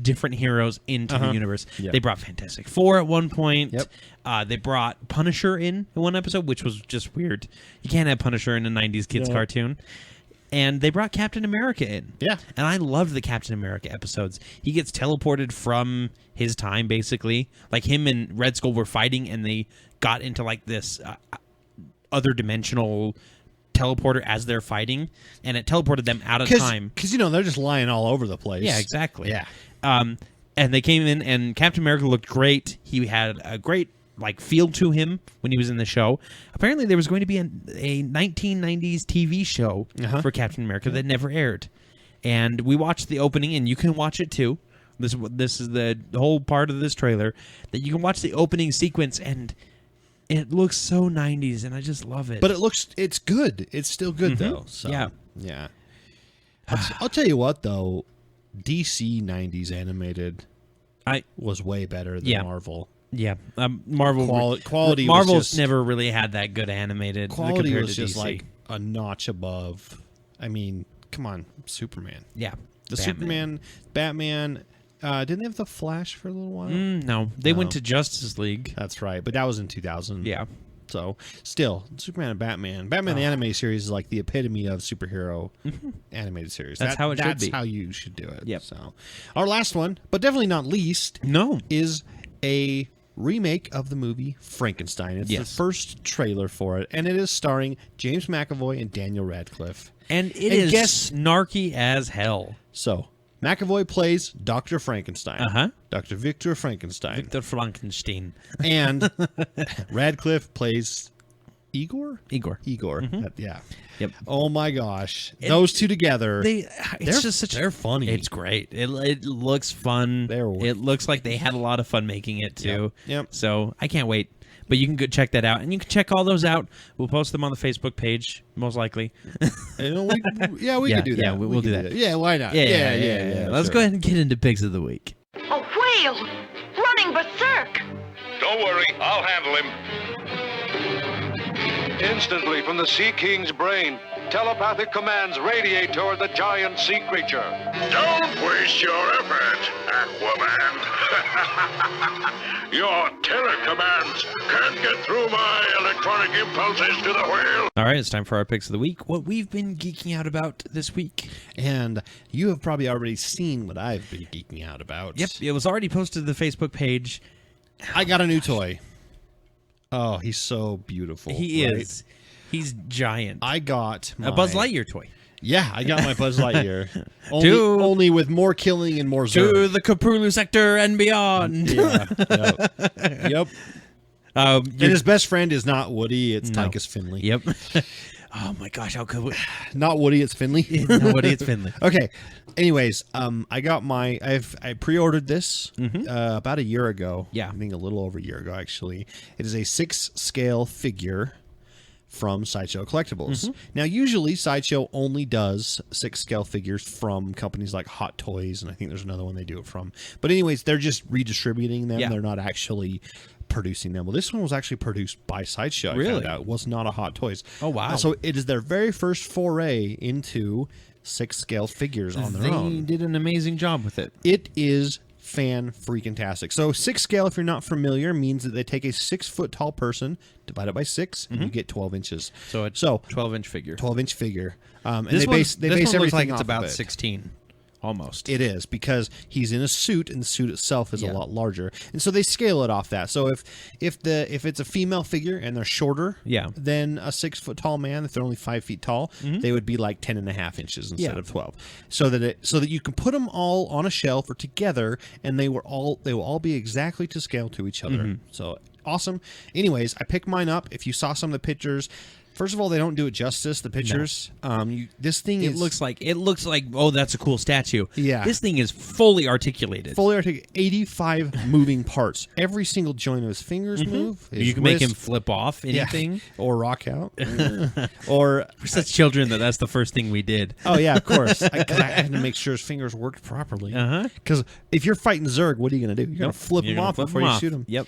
different heroes into the universe. Yep. They brought Fantastic Four at one point. Yep. They brought Punisher in one episode, which was just weird. You can't have Punisher in a 90s kids cartoon. And they brought Captain America in. Yeah. And I loved the Captain America episodes. He gets teleported from his time, basically. Like him and Red Skull were fighting, and they got into like this other dimensional teleporter as they're fighting, and it teleported them out of time. Because, they're just lying all over the place. Yeah, exactly. Yeah. And they came in, and Captain America looked great. He had a great like feel to him when he was in the show. Apparently, there was going to be a 1990s TV show for Captain America that never aired, and we watched the opening, and you can watch it too. This is the whole part of this trailer that you can watch the opening sequence, and it looks so 90s, and I just love it. But it's good. It's still good though. So, yeah. I'll tell you what though, DC 90s animated was way better than Marvel. Yeah, Marvel quality. Marvel's never really had that good animated. Quality compared was to just DC. like a notch above. I mean, come on, Superman. Yeah, the Superman, Batman. Didn't they have the Flash for a little while? No, they went to Justice League. That's right, but that was in 2000. Yeah. So, still, Superman and Batman. Batman the animated series is like the epitome of superhero animated series. That's how it should be. That's how you should do it. Yep. So, our last one, but definitely not least, is a remake of the movie Frankenstein. It's the first trailer for it, and it is starring James McAvoy and Daniel Radcliffe. And it is snarky as hell. So, McAvoy plays Dr. Frankenstein. Dr. Victor Frankenstein. Victor Frankenstein. And Radcliffe plays Igor? Igor. Yeah. Yep. Oh my gosh. Those two together. They're funny. It's great. It looks fun. It looks like they had a lot of fun making it too. Yep. So I can't wait. But you can go check that out, and you can check all those out. We'll post them on the Facebook page, most likely. We could do that. Yeah, we'll do that. Yeah, why not? Yeah. Let's go ahead and get into Pigs of the Week. A whale! Running berserk! Don't worry, I'll handle him. Instantly from the Sea King's brain, telepathic commands radiate toward the giant sea creature. Don't waste your effort, Aquaman. Your terror commands can't get through my electronic impulses to the whale. All right, it's time for our Picks of the Week. What we've been geeking out about this week. And you have probably already seen what I've been geeking out about. Yep, it was already posted to the Facebook page. I got a new toy. Oh, he's so beautiful. He is. He's giant. I got a Buzz Lightyear toy. Yeah, I got my Buzz Lightyear. only with more killing and more Zerg. To the Kapulu sector and beyond. Yep. And his best friend is not Woody, it's Tychus Finley. Yep. Oh my gosh, how cool. Not Woody, it's Finley. Not Woody, it's Finley. Okay. Anyways, I got I pre-ordered this about a year ago. Yeah. I think a little over a year ago, actually. It is a 6-scale figure from Sideshow Collectibles. Now, usually Sideshow only does 6-scale figures from companies like Hot Toys, and I think there's another one they do it from. But anyways, they're just redistributing them. Yeah. They're not actually producing them. Well, this one was actually produced by Sideshow. I found out. It was not a Hot Toys. Oh, wow. So it is their very first foray into 6-scale figures on their own. They did an amazing job with it. It is fan-freaking-tastic. So 6-scale, if you're not familiar, means that they take a 6-foot tall person, divide it by 6, and you get 12 inches. So 12-inch figure. 12-inch figure. And this they base one everything looks like it's off about of it. 16. Almost. It is, because he's in a suit, and the suit itself is a lot larger, and so they scale it off that. So if it's a female figure and they're shorter than a 6-foot tall man, if they're only 5 feet tall, they would be like 10.5 inches instead of 12. So that you can put them all on a shelf or together, and they will all be exactly to scale to each other. So awesome. Anyways, I picked mine up. If you saw some of the pictures. First of all, they don't do it justice. The pictures. This thing it looks like oh, that's a cool statue. Yeah, this thing is fully articulated. 85 moving parts. Every single joint of his fingers move. You can make him flip off anything or rock out. Or we're such children that's the first thing we did. Oh yeah, of course. I had to make sure his fingers worked properly. Because if you're fighting Zerg, what are you going to do? You're going to flip him off before you shoot him. Yep.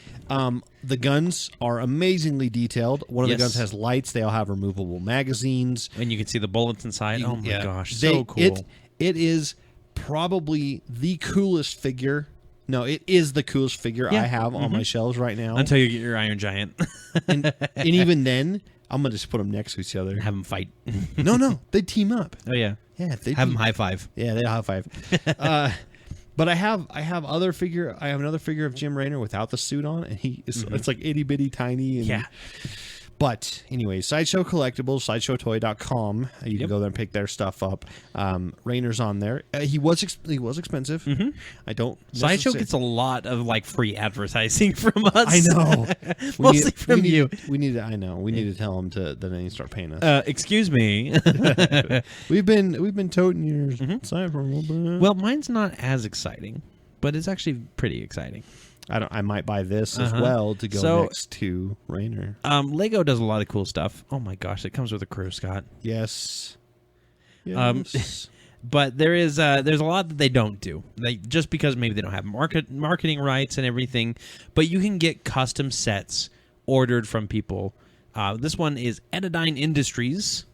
The guns are amazingly detailed. One of the guns has lights. They all have removable magazines. And you can see the bullets inside. Oh my gosh, so cool. It is probably the coolest figure. No, it is the coolest figure I have on my shelves right now. Until you get your Iron Giant. and even then, I'm going to just put them next to each other. Have them fight. No, they team up. Oh, yeah. Yeah, they have them high five. Yeah, they high five. But I have another figure of Jim Raynor without the suit on, and he is it's like itty bitty tiny. And, But anyway, Sideshow Collectibles, sideshowtoy.com. You can go there and pick their stuff up. Rainer's on there. He was expensive. Mm-hmm. I don't. Sideshow gets a lot of like free advertising from us. I know. Mostly from you. We need to. I know. We need to tell him that they need to start paying us. Excuse me. we've been toting yours side for a little bit. Well, mine's not as exciting, but it's actually pretty exciting. I might buy this as well to go next to Rainer. Lego does a lot of cool stuff. Oh my gosh, it comes with a crew, Scott. Yes. But there's a lot that they don't do. Just because maybe they don't have marketing rights and everything, but you can get custom sets ordered from people. This one is Edidyne Industries,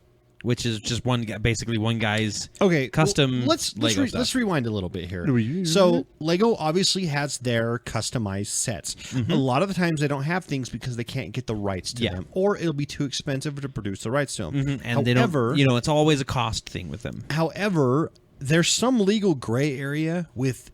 which is just basically one guy's custom Lego stuff. Let's rewind a little bit here. So Lego obviously has their customized sets. A lot of the times they don't have things because they can't get the rights to them, or it'll be too expensive to produce the rights to them. And they don't, it's always a cost thing with them. However, there's some legal gray area with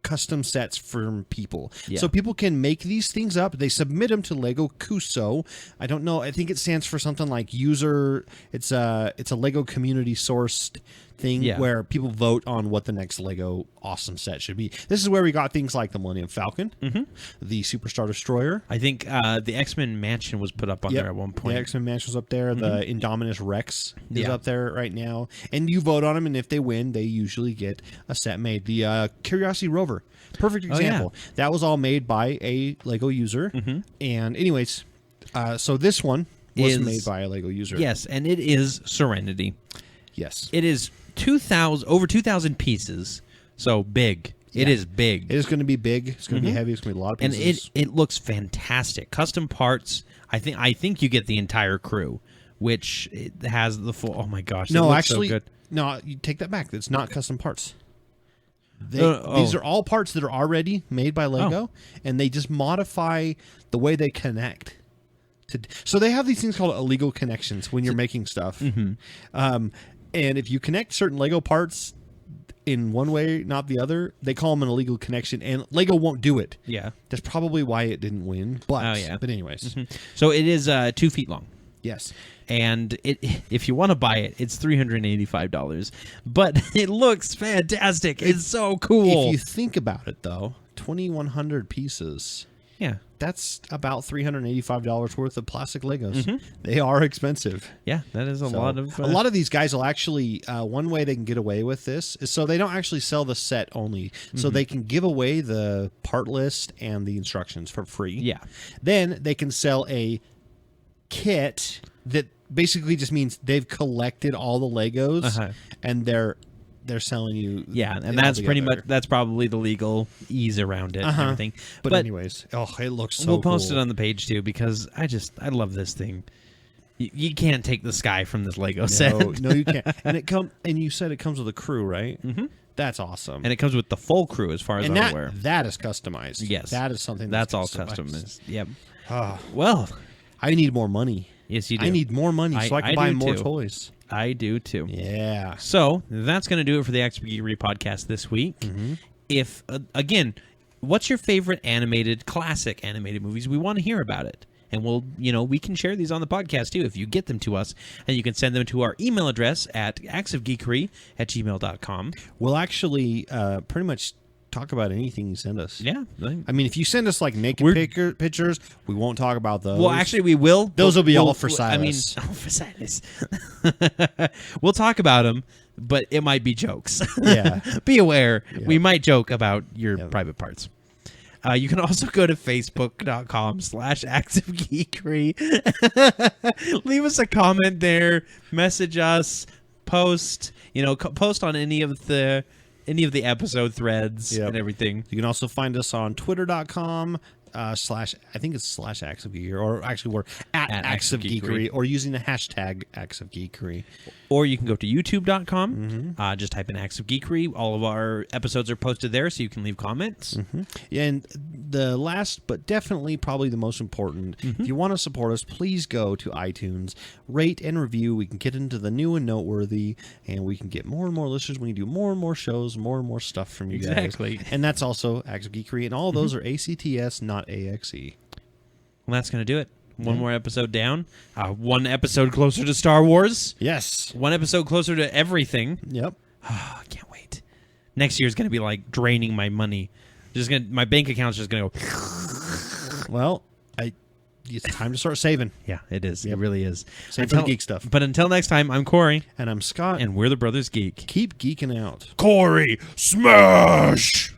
custom sets from people. So people can make these things up. They submit them to Lego Cuso. I don't know. I think it stands for something like user. It's a Lego community sourced thing where people vote on what the next Lego awesome set should be. This is where we got things like the Millennium Falcon, the Superstar Destroyer. I think the X-Men Mansion was put up on there at one point. The X-Men Mansion was up there. The Indominus Rex is up there right now. And you vote on them, and if they win, they usually get a set made. The Curiosity Rover, perfect example. That was all made by a Lego user. And anyways, so this one was made by a Lego user. Yes, and it is Serenity. Yes. It is over 2,000 pieces, so big. It is big. It is going to be big. It's going to be heavy. It's going to be a lot of pieces. And it looks fantastic. Custom parts. I think you get the entire crew, which it has the full. Oh my gosh! No, looks actually, so good. no. You take that back. It's not custom parts. These are all parts that are already made by Lego, and they just modify the way they connect. So they have these things called illegal connections when you're making stuff. And if you connect certain Lego parts in one way, not the other, they call them an illegal connection, and Lego won't do it. Yeah. That's probably why it didn't win. But, but anyways. So it is 2 feet long. Yes. And if you want to buy it, it's $385. But it looks fantastic. It's so cool. If you think about it, though, 2,100 pieces. Yeah. That's about $385 worth of plastic Legos. They are expensive. Yeah, that is a lot of... A lot of these guys will actually... one way they can get away with this is so they don't actually sell the set only. So they can give away the part list and the instructions for free. Yeah. Then they can sell a kit that basically just means they've collected all the Legos and they're selling you and that's pretty much probably the legal ease around it and everything. But anyways, it looks so we'll post cool. it on the page too because I love this thing. You can't take the sky from this Lego set. No, you can't. And you said it comes with a crew, right? That's awesome. And it comes with the full crew as far as I'm aware. That is customized. Yes. That is something that's all customized. Yep. Well, I need more money. Yes, you do. I need more money so I can buy more toys. I do too. Yeah. So that's going to do it for the Geekery podcast this week. If again, what's your favorite classic animated movies? We want to hear about it, and we can share these on the podcast too if you get them to us, and you can send them to our email address at actsofgeekery@gmail.com. We'll actually pretty much talk about anything you send us. Yeah. I mean, if you send us like naked pictures, we won't talk about those. Well, actually, we will. Those will be all for Silas. All for Silas. We'll talk about them, but it might be jokes. Yeah. Be aware. Yeah. We might joke about your private parts. You can also go to facebook.com/actsofgeekery. Leave us a comment there. Message us. Post. Post on any of the episode threads and everything. You can also find us on twitter.com I think it's /Acts of Geekery, or actually we're at Acts of Geekery, or using the hashtag Acts of Geekery. Or you can go to youtube.com, just type in Acts of Geekery. All of our episodes are posted there, so you can leave comments. And the last, but definitely probably the most important, if you want to support us, please go to iTunes, rate and review. We can get into the new and noteworthy, and we can get more and more listeners. We can do more and more shows, more and more stuff from you guys. And that's also Acts of Geekery, and all those are ACTS, not AXE. Well, that's going to do it. One more episode down. One episode closer to Star Wars. Yes. One episode closer to everything. Yep. I can't wait. Next year's going to be like draining my money. My bank account's just going to go. Well, it's time to start saving. Yeah, it is. Yep. It really is. Save for the geek stuff. But until next time, I'm Corey. And I'm Scott. And we're the Brothers Geek. Keep geeking out. Cory, smash!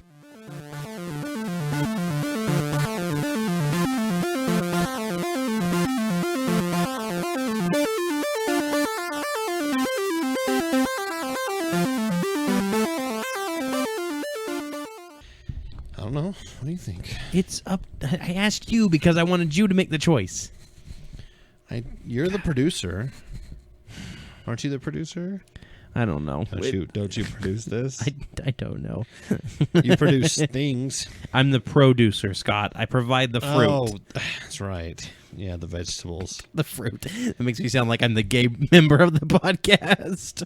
I don't know. What do you think? It's up. I asked you because I wanted you to make the choice. You're the producer. Aren't you the producer? I don't know. Don't you produce this? I don't know. You produce things. I'm the producer, Scott. I provide the fruit. Oh, that's right. Yeah, the vegetables. The fruit. That makes me sound like I'm the gay member of the podcast.